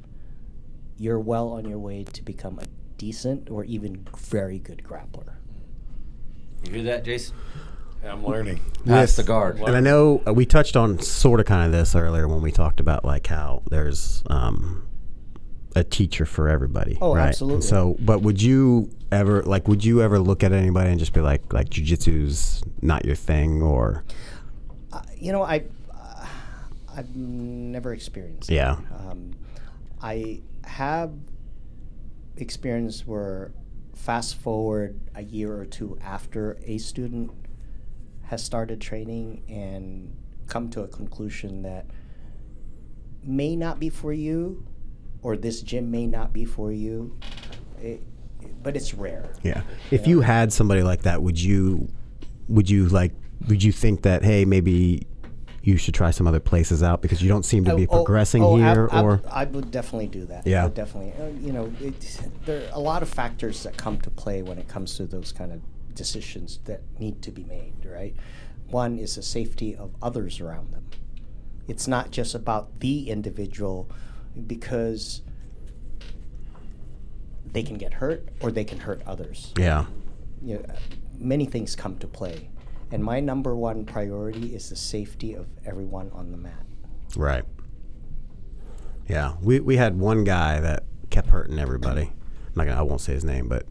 you're well on your way to become a decent or even very good grappler. You hear that, Jason? I'm learning. Pass the guard. And I know we touched on sort of kind of this earlier when we talked about like how there's a teacher for everybody. Oh, right? absolutely. And so, but would you ever look at anybody and just be like jujitsu's not your thing, or? You know, I've never experienced it. Yeah. I have experience where fast forward a year or two after a student has started training and come to a conclusion that may not be for you, or this gym may not be for you, but it's rare. Yeah. If you had somebody like that, would you think that, hey, maybe you should try some other places out because you don't seem to be progressing here? Or I would definitely do that. Yeah. I would definitely. There are a lot of factors that come to play when it comes to those kind of decisions that need to be made, right? One is the safety of others around them. It's not just about the individual, because they can get hurt or they can hurt others. yeah. You know, many things come to play. And my number one priority is the safety of everyone on the mat. Right. Yeah, we had one guy that kept hurting everybody. I won't say his name, but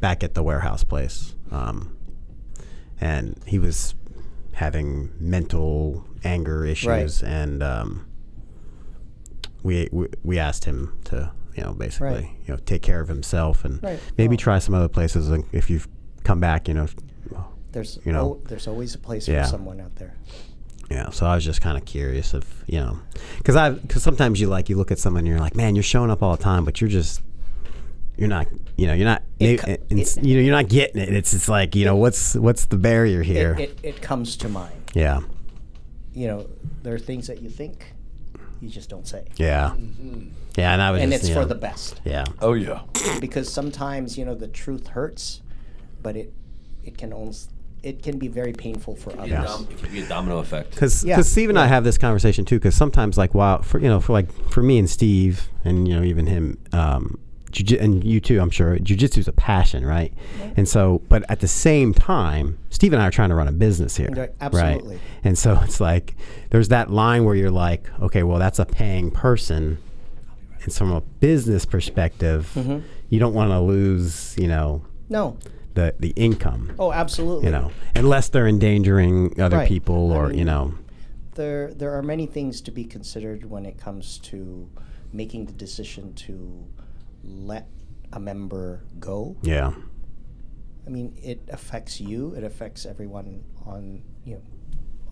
back at the warehouse place, and he was having mental anger issues, Right. and we asked him to basically Right. take care of himself and Right. maybe Well- try some other places. And if you come back, There's there's always a place Yeah. for someone out there. Yeah, so I was just kind of curious if because sometimes you look at someone and you're like, man, you're showing up all the time, but you're not you're not getting it. It's like what's the barrier here? It comes to mind. Yeah, There are things that you think You just don't say. Yeah. Yeah, and I was And just, it's you for know, the best. Yeah. Oh yeah. Because sometimes, the truth hurts, but it can be very painful for It others. could be a domino effect. Because Yeah. Steve and I have this conversation too. Because sometimes, like, for me and Steve, and even him, and you too, I'm sure, jiu-jitsu is a passion, right? And so, but at the same time, Steve and I are trying to run a business here, Right, absolutely. right? And so it's like there's that line where you're like, okay, well, that's a paying person, and from a business perspective, you don't want to lose, No. the income. Oh, absolutely. Unless they're endangering other Right. people, or I mean, There are many things to be considered when it comes to making the decision to let a member go. Yeah. I mean, it affects you. It affects everyone on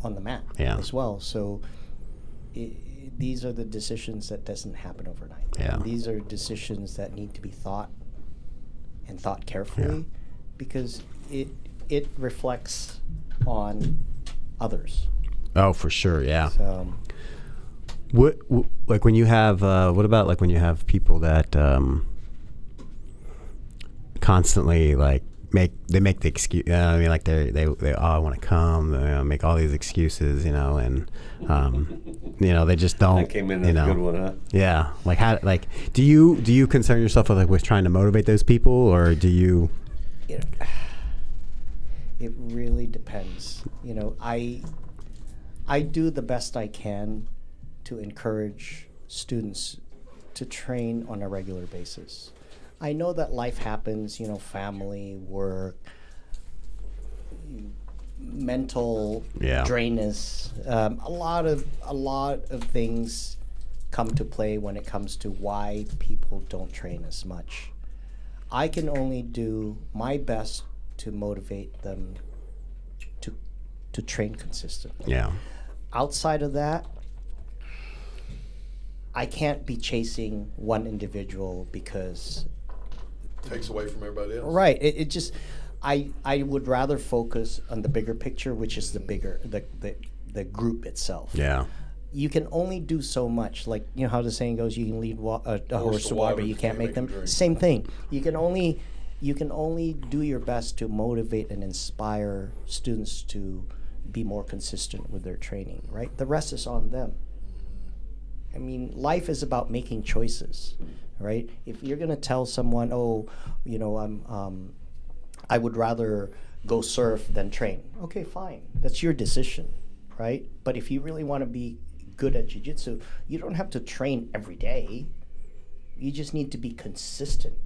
the mat Yeah. as well. So these are the decisions that doesn't happen overnight. Yeah. And these are decisions that need to be thought carefully, because it reflects on others. Oh, for sure. Yeah. So, Like when you have, what about like when you have people that constantly like make the excuse, I mean, like they I want to come, make all these excuses, and they just don't. That came in as a good one, huh? Yeah. Like do you concern yourself with trying to motivate those people, or do you? It really depends. I do the best I can to encourage students to train on a regular basis. I know that life happens, family, work, mental drainness. A lot of things come to play when it comes to why people don't train as much. I can only do my best to motivate them to train consistently. Yeah. Outside of that, I can't be chasing one individual because Takes away from everybody else. right. It just I would rather focus on the bigger picture, which is the group itself. Yeah. You can only do so much. Like how the saying goes, you can lead a horse to water, but you can't make them. drink. Same thing. You can only do your best to motivate and inspire students to be more consistent with their training. Right. The rest is on them. I mean, life is about making choices, right? If you're gonna tell someone, I would rather go surf than train. Okay, fine. That's your decision, right? But if you really want to be good at jiu-jitsu, you don't have to train every day. You just need to be consistent,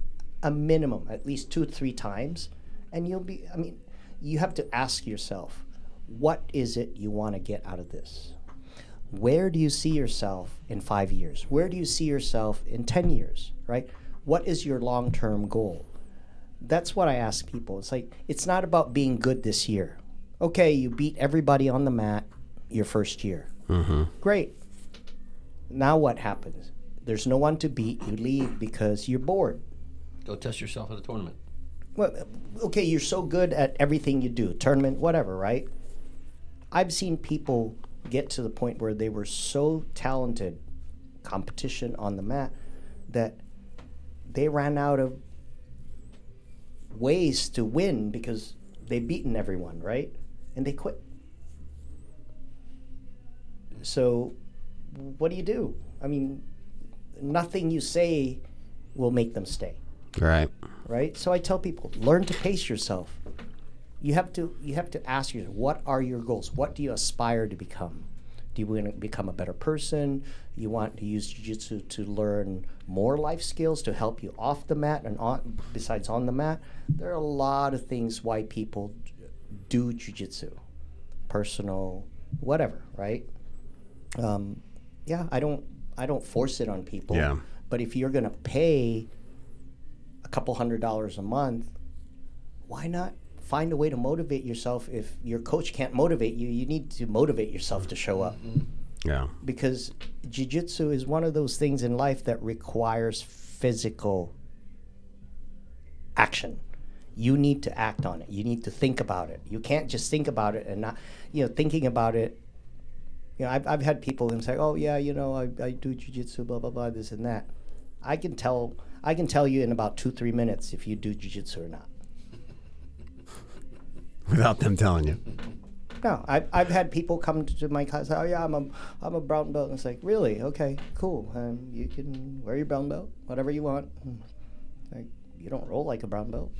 a minimum, at least 2 to 3 times, and you have to ask yourself, what is it you want to get out of this? Where do you see yourself in 5 years? Where do you see yourself in 10 years, right? What is your long-term goal? That's what I ask people. It's like, it's not about being good this year. Okay, you beat everybody on the mat your first year. Mm-hmm. Great. Now what happens? There's no one to beat. You leave because you're bored. Go test yourself at a tournament. Well, okay, you're so good at everything you do, tournament, whatever, right? I've seen people get to the point where they were so talented, competition on the mat, that they ran out of ways to win because they've beaten everyone, right? And they quit. So what do? I mean, nothing you say will make them stay. Right. Right? So I tell people, learn to pace yourself. You have to ask yourself, what are your goals? What do you aspire to become? Do you want to become a better person? You want to use jiu-jitsu to learn more life skills to help you off the mat and besides on the mat? There are a lot of things why people do jiu-jitsu, personal, whatever, right? I don't force it on people. Yeah. But if you're going to pay a couple $100s a month, why not find a way to motivate yourself? If your coach can't motivate you, you need to motivate yourself to show up. Yeah. Because jiu-jitsu is one of those things in life that requires physical action. You need to act on it. You need to think about it. You can't just think about it and not, thinking about it I've had people who say, "Oh yeah, I do jiu-jitsu, blah blah blah, this and that." I can tell you in about 2-3 minutes if you do jiu-jitsu or not. Without them telling you. No, I've had people come to my class. Oh yeah, I'm a brown belt. And it's like, really? Okay, cool. You can wear your brown belt, whatever you want. Like, you don't roll like a brown belt.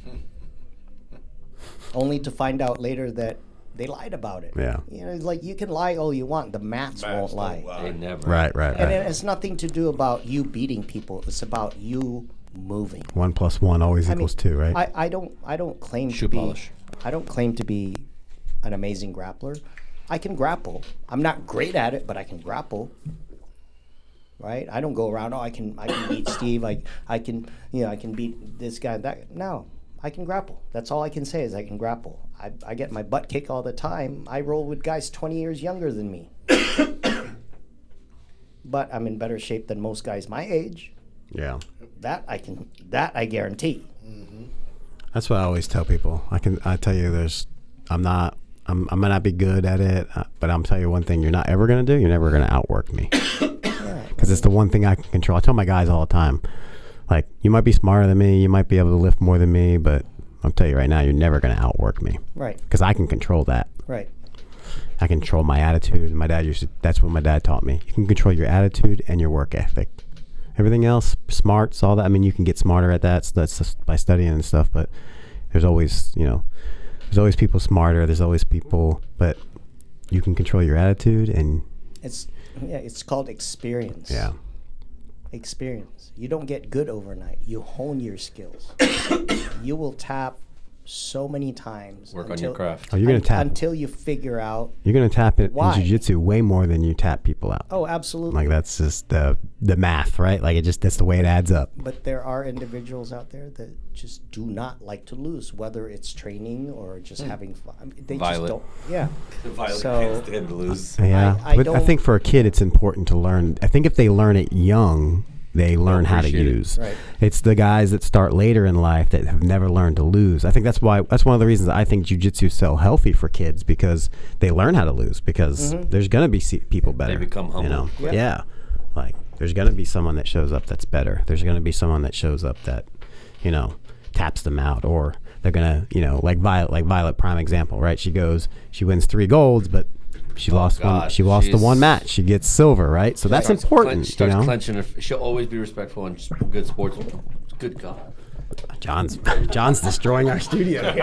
Only to find out later that they lied about it. Yeah. Like you can lie all you want. The maths won't lie. They never. Right. And it has nothing to do about you beating people. It's about you moving. 1 + 1 always equals 2, right? I don't claim Shoe to be. polish. I don't claim to be an amazing grappler. I can grapple. I'm not great at it, but I can grapple. Right? I don't go around. I can beat Steve. I can beat this guy. That no. I can grapple. That's all I can say is I can grapple. I get my butt kicked all the time. I roll with guys 20 years younger than me. But I'm in better shape than most guys my age. Yeah. That I guarantee. Mm-hmm. That's what I always tell people. I tell you I might not be good at it, but I'm telling you one thing you're not ever going to do. You're never going to outwork me. Because it's the one thing I can control. I tell my guys all the time, like, you might be smarter than me, you might be able to lift more than me, but I'll tell you right now, you're never going to outwork me. Right. Because I can control that. Right. I can control my attitude. That's what my dad taught me. You can control your attitude and your work ethic. Everything else, smarts, all that. I mean, you can get smarter at that. So that's just by studying and stuff. But there's always people smarter. There's always people, but you can control your attitude and. It's called experience. Yeah. Experience. You don't get good overnight. You hone your skills. You will tap so many times. Work on your craft. Oh, you're gonna tap until you figure out. You're gonna tap it Why? in jiu-jitsu way more than you tap people out. Oh, absolutely. Like that's just the math, right? Like that's the way it adds up. But there are individuals out there that just do not like to lose, whether it's training or just having fun. I mean, they Violet. just don't. Yeah. Violet So- can't stand to lose. Yeah, I but I don't- think for a kid, it's important to learn. I think if they learn it young, they learn how to appreciate it. use. Right. It's the guys that start later in life that have never learned to lose. I think that's one of the reasons I think jiu-jitsu is so healthy for kids, because they learn how to lose, because there's going to be people better. They become humble. You know? Yep. Yeah. Like there's going to be someone that shows up that's better. There's going to be someone that shows up that, taps them out, or they're going to, like Violet, prime example, right? She wins 3 golds, but she lost one. She lost the one match. She gets silver, right? So that's important. Starts clenching her. She'll always be respectful and good sports. Good God. John's destroying our studio. I'm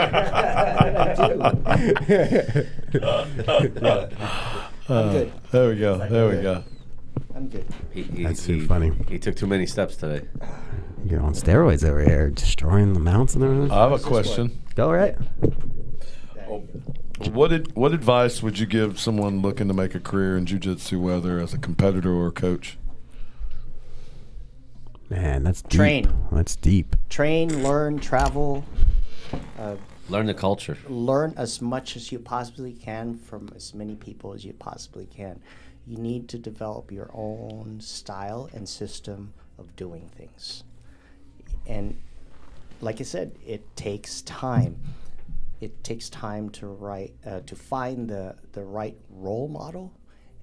good. There we go. I'm good. That's too funny. He took too many steps today. You're on steroids over here, destroying the mounts and everything. I have a question. Go right. What advice would you give someone looking to make a career in jiu-jitsu, whether as a competitor or a coach? Man, that's deep. Train. That's deep. Train, learn, travel. Learn the culture. Learn as much as you possibly can from as many people as you possibly can. You need to develop your own style and system of doing things. And like I said, it takes time. It takes time to find the right role model,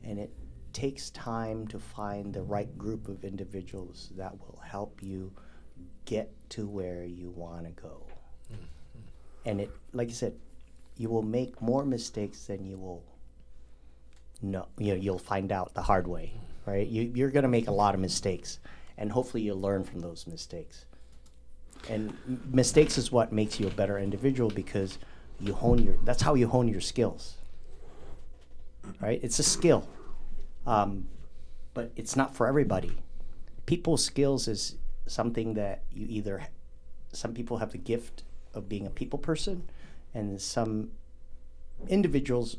and it takes time to find the right group of individuals that will help you get to where you want to go. And it, like I said, you will make more mistakes than you will know. You'll find out the hard way, right? You're going to make a lot of mistakes, and hopefully you'll learn from those mistakes. And mistakes is what makes you a better individual, because that's how you hone your skills, right? It's a skill, but it's not for everybody. People's skills is something that some people have the gift of being a people person, and some individuals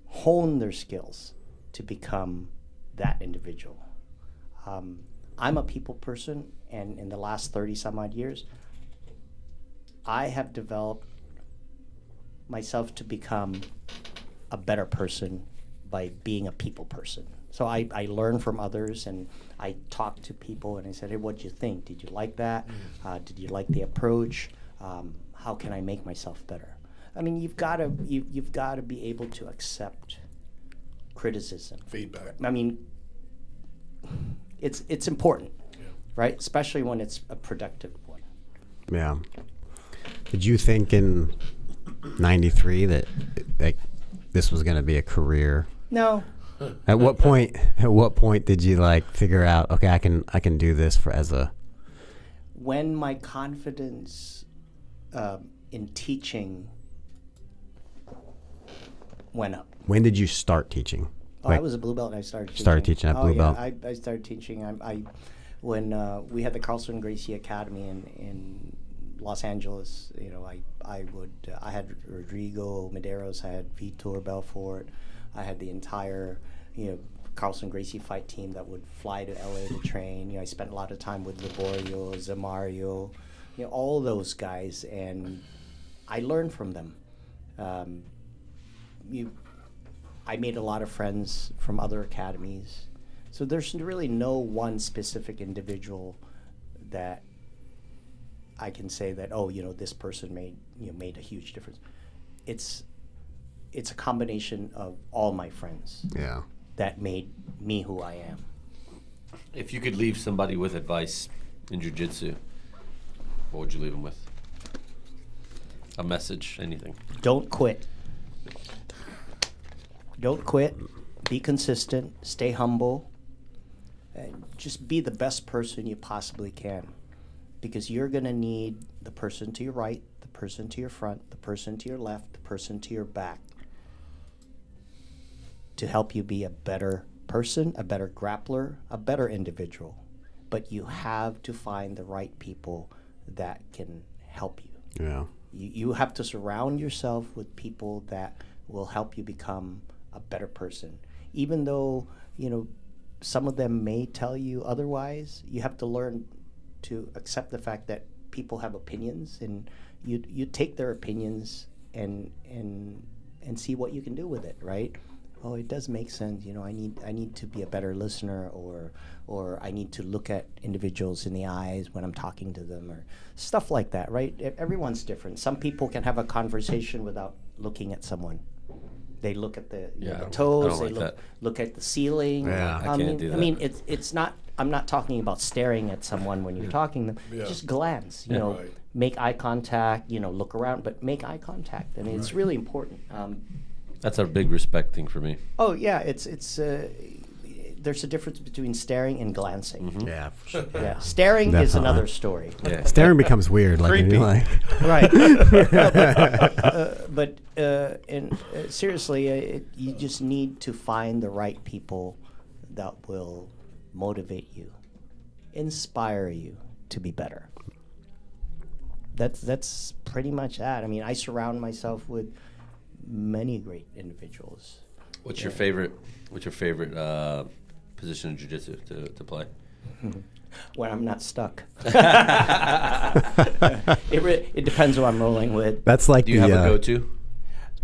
hone their skills to become that individual. I'm a people person, and in the last 30 some odd years, I have developed myself to become a better person by being a people person. So I learn from others, and I talk to people, and I said, hey, what'd you think? Did you like that? Did you like the approach? How can I make myself better? I mean, you've got to be able to accept criticism. Feedback. I mean, it's important, right? Especially when it's a productive one. Yeah. Did you think in '93 that like this was going to be a career? No. At what point? At what point did you like figure out? Okay, I can do this for as a. When my confidence in teaching went up. When did you start teaching? Oh, I was a blue belt and I started teaching. Started teaching at blue belt. I started teaching. When we had the Carlson Gracie Academy in Los Angeles, you know, I had Rodrigo Medeiros, I had Vitor Belfort, I had the entire, you know, Carlson Gracie fight team that would fly to LA to train. You know, I spent a lot of time with Liborio, Zamario, you know, all those guys, and I learned from them. I made a lot of friends from other academies. So there's really no one specific individual that I can say that, oh, you know, this person made a huge difference. It's a combination of all my friends. Yeah. That made me who I am. If you could leave somebody with advice in jiu-jitsu, what would you leave them with? A message, anything. Don't quit. Don't quit. Be consistent. Stay humble. And just be the best person you possibly can. Because you're going to need the person to your right, the person to your front, the person to your left, the person to your back to help you be a better person, a better grappler, a better individual. But you have to find the right people that can help you. Yeah. You have to surround yourself with people that will help you become a better person. Even though, you know, some of them may tell you otherwise, you have to learn to accept the fact that people have opinions, and you take their opinions and see what you can do with it, right? Oh, it does make sense. You know, I need to be a better listener, or I need to look at individuals in the eyes when I'm talking to them, or stuff like that, right? Everyone's different. Some people can have a conversation without looking at someone. They look at the, the toes. They look at the ceiling. Yeah, I can't do that. I mean, it's not. I'm not talking about staring at someone when you're talking to them. Yeah. Just glance. You know, Right. make eye contact. You know, look around, but make eye contact. I mean, it's really important. That's a big respect thing for me. Oh yeah, it's there's a difference between staring and glancing. Mm-hmm. Yeah. For sure. Yeah, staring is Definitely. another story. Yeah. Staring becomes weird. Like, Creepy. you're like Right. But seriously, you just need to find the right people that will motivate you, inspire you to be better. That's pretty much that. I mean, I surround myself with many great individuals. What's your favorite position in jiu-jitsu to play? When I'm not stuck. It depends who I'm rolling with. that's like Do you have a go-to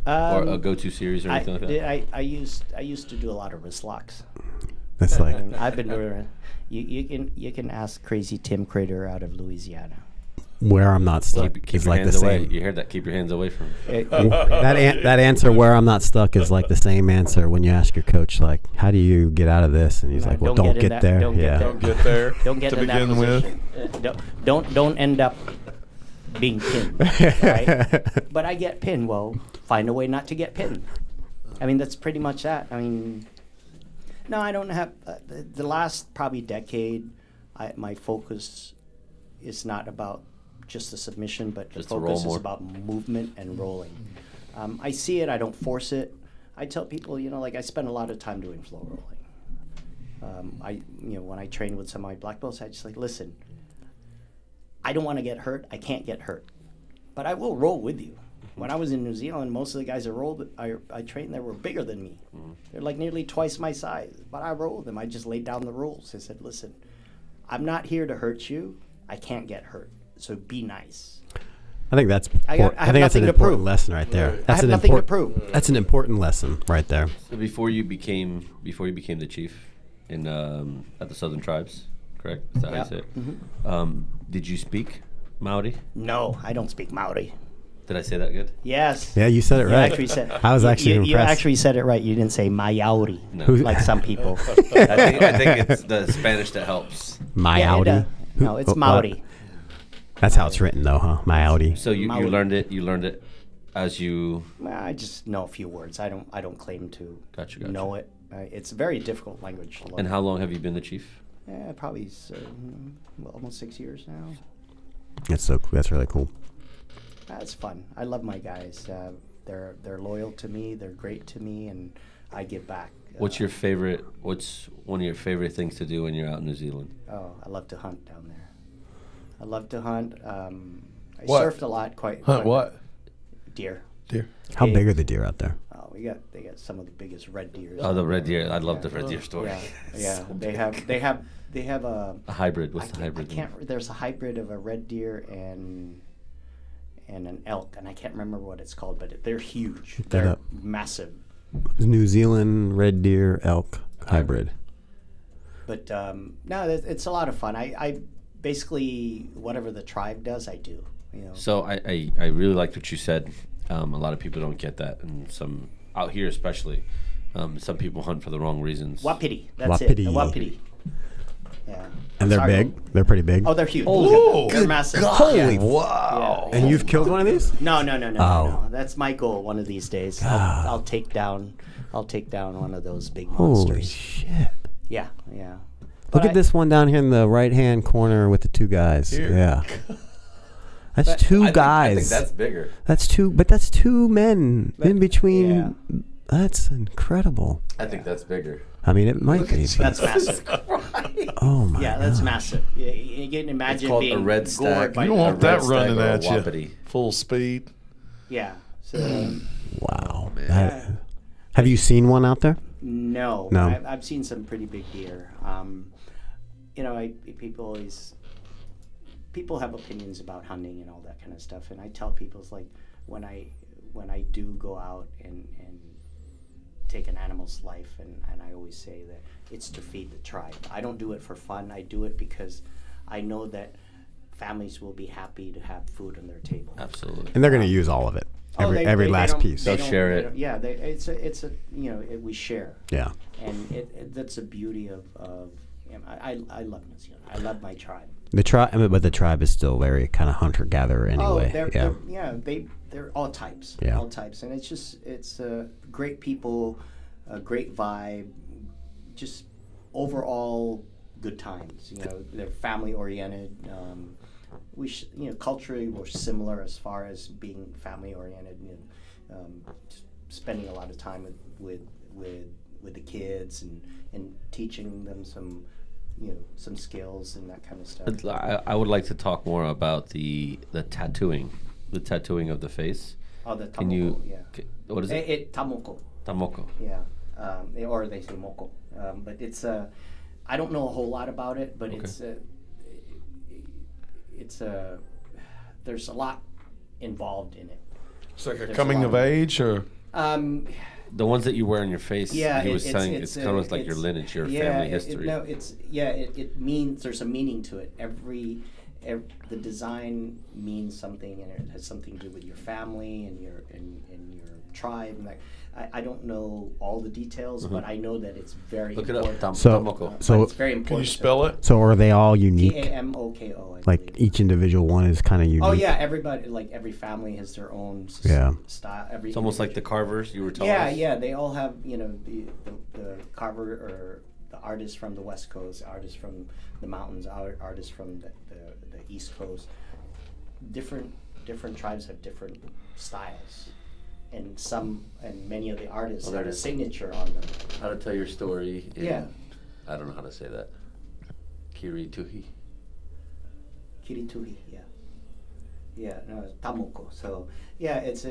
or a Um, go-to series or anything like that? I used to do a lot of wrist locks. That's like And I've been doing. You can ask Crazy Tim Crater out of Louisiana. where I'm not stuck Keep is your like the hands away. same. You heard that? Keep your hands away from. That answer where I'm not stuck is like the same answer when you ask your coach, like, how do you get out of this? And he's No, like, well, don't don't get in get that- there. don't get Yeah. there. Don't get there. Don't get to in that begin with. position. Don't end up being pinned. Right? But I get pinned. Well, find a way not to get pinned. I mean, that's pretty much that. I mean, no, I don't have the last probably decade. My focus is not about just the submission, but Just the to roll focus is more. about movement and rolling. I see it. I don't force it. I tell people, you know, like I spend a lot of time doing flow rolling. When I train with some of my black belts, I just like, listen, I don't want to get hurt. I can't get hurt, but I will roll with you. When I was in New Zealand, most of the guys I trained there were bigger than me. They're like nearly twice my size, but I rolled them. I just laid down the rules. I said, listen, I'm not here to hurt you. I can't get hurt, so be nice. I think that's I think have that's an nothing to important prove. lesson right there. Right. That's I have an nothing to important prove. That's an important lesson right there. So before you became the chief in at the Southern Tribes, correct? Is that how you say it? Did you speak Maori? No, I don't speak Maori. Did I say that good? Yes. Yeah, you said it You right. actually said. I was actually you impressed. actually said it right. You didn't say Mayauri, No. like some people. I think it's the Spanish that helps. Maori. Yeah, no, it's Maori. That's how it's written, though, huh? Maori. So you Maori. learned it. You learned it as you. I just know a few words. I don't claim to Gotcha. know it. It's a very difficult language to learn. And how long have you been the chief? Probably almost 6 years now. That's really cool. It's fun. I love my guys. They're loyal to me. They're great to me, and I give back. What's your favorite? What's one of your favorite things to do when you're out in New Zealand? Oh, I love to hunt down there. I love to hunt. I What? surfed a lot. Hunt what? Deer. Deer. How Hey. big are the deer out there? Oh, they got some of the biggest red deer. Oh, the red deer. I love the red deer story. Yeah. They have a A hybrid. What's the hybrid? I can't. There's a hybrid of a red deer and an elk, and I can't remember what it's called, but they're huge. that They're up. massive. New Zealand red deer elk hybrid. But no, it's a lot of fun. I basically whatever the tribe does, I do. So I really liked what you said. A lot of people don't get that, and some out here especially. Some people hunt for the wrong reasons. Wapiti. That's Wapiti. it. A wapiti. Yeah. And they're Sorry. big. They're pretty big. Oh, they're huge. Oh, they're massive. Holy Yeah. Wow. And you've killed one of these? No. Oh. That's my goal. One of these days, I'll take down one of those big Holy monsters. shit. Yeah. Look But at this one down here in the right-hand corner with the two guys. Here. Yeah. That's But two I guys. think that's bigger. That's two men in between. yeah. That's incredible. I think that's bigger. I mean, it might be. That's massive. Oh my Yeah, that's gosh. massive. You can imagine It's called being a red gored stag. by You don't A want that red stag running or a at you wapiti. full speed. Yeah. So Wow. man. That- have you seen one out there? no. No. I've seen some pretty big deer. People have opinions about hunting and all that kind of stuff, and I tell people it's like when I do go out and take an animal's life, and I always say that it's to feed the tribe. I don't do it for fun. I do it because I know that families will be happy to have food on their table. Absolutely. And they're going to use all of it. Every last don't- piece. They'll don't- share they it. don't- Yeah, it's a we share, Yeah. and that's the beauty of I love New Zealand. I love my tribe. The tribe, but the tribe is still very kind of hunter gatherer anyway. They're all types. Yeah. All types, and it's great people, a great vibe, just overall good times. They're family oriented. Culturally we're similar as far as being family oriented, spending a lot of time with the kids and teaching them some skills and that kind of stuff. I would like to talk more about the tattooing of the face. Oh, the Can you? tamoko, yeah. What is it? Tamoko, Tamoko. yeah. Or they say moko. But it's I don't know a whole lot about it, but Okay. there's a lot involved in it. It's like a There's a coming lot of of- age, or The ones that you wear on your face. Yeah, he was saying it's kind of like your it's- lineage, your yeah, family it history. means there's a meaning to it. The design means something, and it has something to do with your family and your tribe. And I don't know all the details, but I know that it's very Look it up. important. Tamoko. But So- it's very important. can you spell it? So are they all unique? Tamoko. Like each individual one is kind of unique. Oh yeah, everybody, like every family has their own Yeah. style. It's almost like the carvers you were telling us. Yeah, they all have, the carver or the artist from the West Coast, artists from the mountains, artists from the East Coast. Different tribes have different styles, and many of the artists Oh, there have it a is. signature on them. How to tell your story. Yeah. I don't know how to say that. Kirituhi. Kirituhi, yeah, no, it's Tamoko. So yeah, it's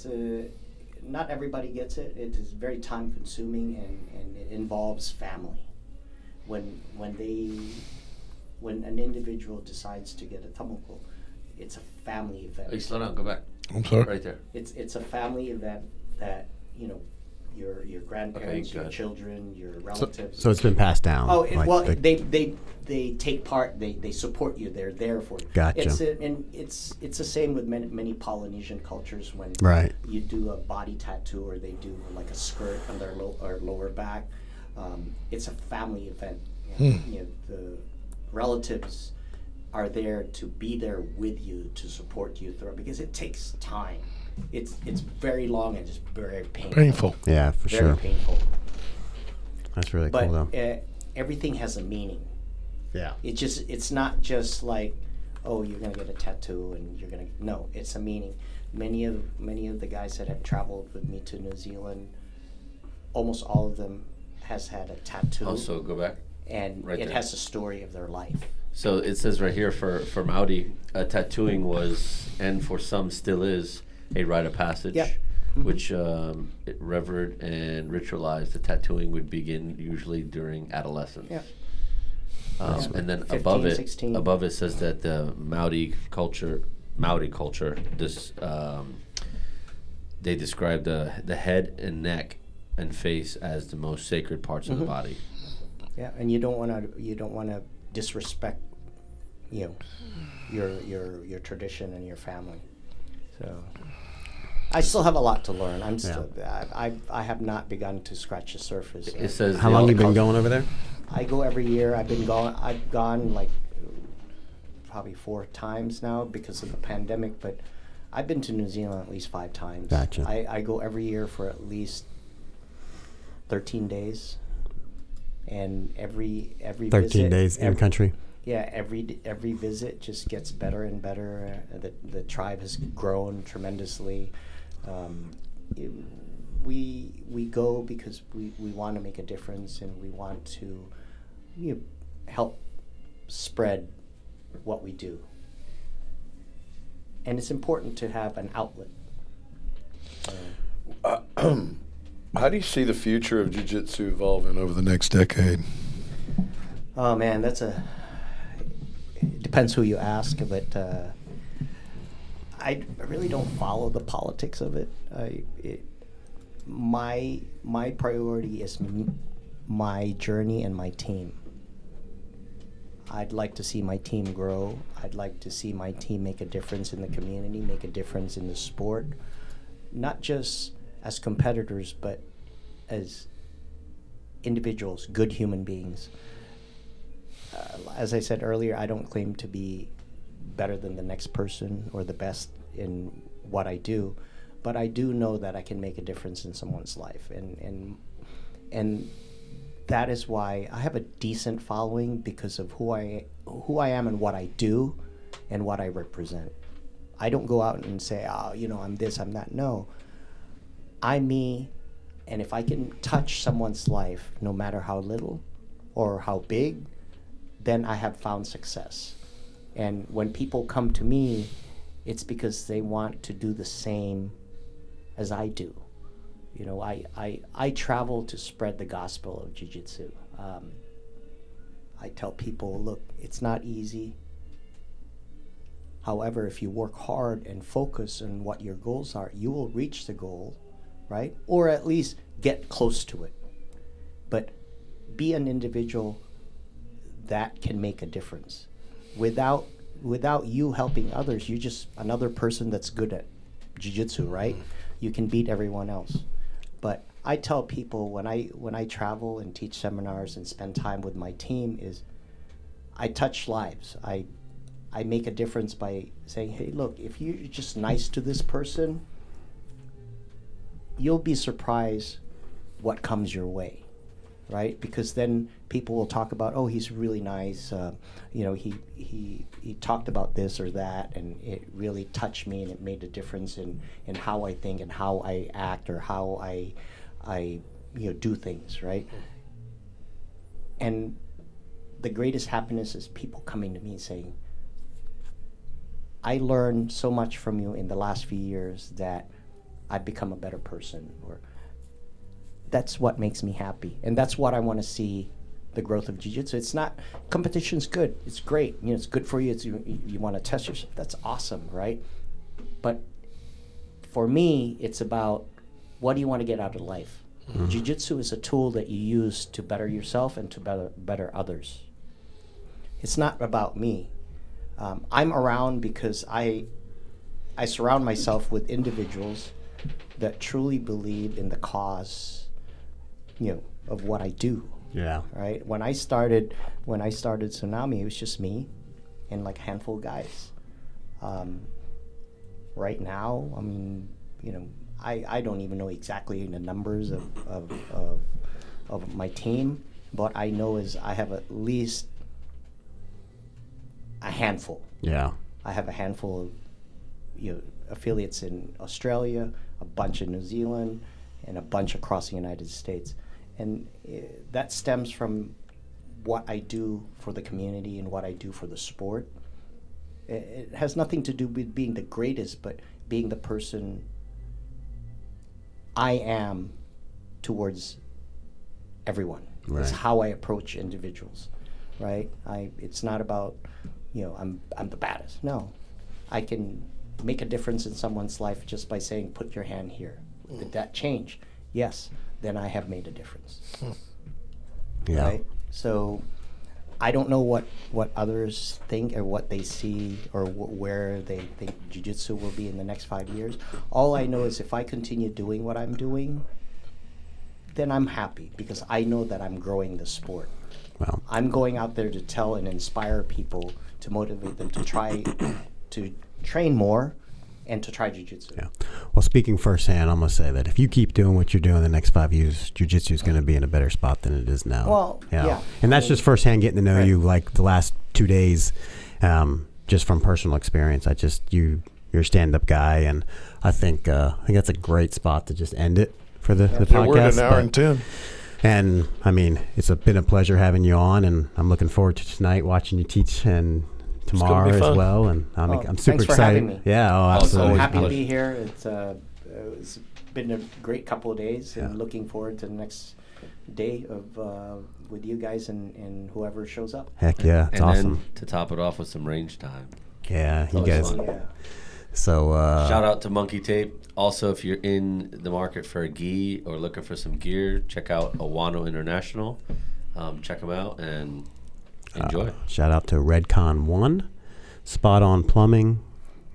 a not everybody gets it. It is very time consuming, and it involves family. When an individual decides to get a Tamoko, it's a family event. Hey, slow down. Go back. I'm sorry. Right there. It's a family event that your grandparents, your good. children, your relatives. So it's been passed down. Oh, like well, the- they take part. They support you. They're there for you. Gotcha. And it's the same with many Polynesian cultures when Right. you do a body tattoo or they do like a skirt on their or lower back. It's a family event. You know, the relatives are there to be there with you to support you through it because it takes time. It's very long and it's very painful. Yeah, for Very sure. painful. That's really But cool though. everything has a meaning. Yeah. It's not just like, oh, you're gonna get a tattoo and you're gonna no, it's a meaning. Many of the guys that have traveled with me to New Zealand, almost all of them has had a tattoo. Also, go back. And right it there. has a story of their life. So it says right here for Maori, tattooing was, and for some still is, a rite of passage, Yep. which it revered and ritualized. The tattooing would begin usually during adolescence. Yeah. And then 15, above 16. it says that the Maori culture, this they describe the head and neck and face as the most sacred parts of the body. Yeah, and you don't want to disrespect, you know, your tradition and your family. So I still have a lot to learn. I'm still I have not begun to scratch the surface. It says How the- long you been going over there? I go every year. I've gone like probably 4 times now because of the pandemic, but I've been to New Zealand at least 5 times. Gotcha. I go every year for at least 13 days. And every 13 visit, days in country. Yeah, every visit just gets better and better. The tribe has grown tremendously. We go because we want to make a difference and we want to help spread what we do. And it's important to have an outlet. How do you see the future of jiu-jitsu evolving over the next decade? Oh man, it depends who you ask, but I really don't follow the politics of it. My priority is my journey and my team. I'd like to see my team grow. I'd like to see my team make a difference in the community, make a difference in the sport, not just as competitors, but as individuals, good human beings. As I said earlier, I don't claim to be better than the next person or the best in what I do, but I do know that I can make a difference in someone's life, and that is why I have a decent following because of who I am and what I do and what I represent. I don't go out and say, oh, I'm this, I'm that. No. I'm me, and if I can touch someone's life, no matter how little or how big, then I have found success. And when people come to me, it's because they want to do the same as I do. I travel to spread the gospel of jiu-jitsu. I tell people, look, it's not easy. However, if you work hard and focus on what your goals are, you will reach the goal, right? Or at least get close to it. But be an individual that can make a difference. Without you helping others, you're just another person that's good at jiu-jitsu, right? You can beat everyone else. But I tell people when I travel and teach seminars and spend time with my team is I touch lives. I make a difference by saying, hey, look, if you're just nice to this person, you'll be surprised what comes your way, right? Because then people will talk about, oh, he's really nice. He talked about this or that, and it really touched me, and it made a difference in how I think and how I act or how I do things, right? And the greatest happiness is people coming to me and saying, I learned so much from you in the last few years that I've become a better person, or that's what makes me happy. And that's what I want to see, the growth of jiu-jitsu. It's not, competition's good, it's great, it's good for you, you want to test yourself, that's awesome, right? But for me, it's about what do you want to get out of life? Jiu-jitsu is a tool that you use to better yourself and to better others. It's not about me. I'm around because I surround myself with individuals that truly believe in the cause, of what I do. Yeah. Right. When I started Tsunami, it was just me and like a handful of guys. Right now, I mean, I don't even know exactly the numbers of my team, but I know is I have at least a handful. Yeah. I have a handful of affiliates in Australia, a bunch in New Zealand, and a bunch across the United States. And that stems from what I do for the community and what I do for the sport. It has nothing to do with being the greatest, but being the person I am towards everyone. Right. It's how I approach individuals, right? It's not about, I'm the baddest. No, I can make a difference in someone's life just by saying, put your hand here. Did that change? Yes. Then I have made a difference. Yeah. Right? So I don't know what others think or what they see or where they think jiu-jitsu will be in the next 5 years. All I know is if I continue doing what I'm doing, then I'm happy because I know that I'm growing the sport. Well, I'm going out there to tell and inspire people, to motivate them to try to train more and to try jiu-jitsu. yeah. Well, speaking firsthand, I'm going to say that if you keep doing what you're doing the next 5 years, jiu-jitsu is going to be in a better spot than it is now. Well, yeah. And that's just firsthand getting to know Right. you like the last 2 days, just from personal experience. You're a stand-up guy, and I think that's a great spot to just end it for the Yeah, podcast. we're at an hour and 10. And I mean, been a pleasure having you on, and I'm looking forward to tonight watching you teach and tomorrow be as fun. well. And I'm Oh, super thanks for excited. having me. Yeah, oh, it's absolutely. always Happy to pleasure. be here. It's been a great couple of days, and Yeah. looking forward to the next day of with you guys and whoever shows up. Heck yeah, it's and awesome. then to top it off with some range time. Yeah, you That was guys. fun. Yeah. So Shout out to Monkey Tape. Also, if you're in the market for a gi or looking for some gear, check out Ouano International. Check them out and enjoy. shout out to Redcon 1, Spot On Plumbing,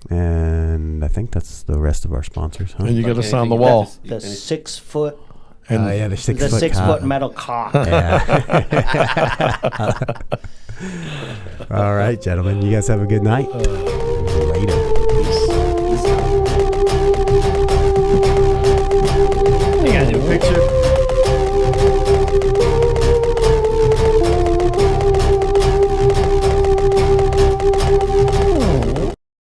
and I think that's the rest of our sponsors. Huh? And you got to Anything sign the you wall. got The any- 6 foot, And yeah, the 6 the foot 6 cop. foot metal cock. Yeah. All right, gentlemen. You guys have a good night.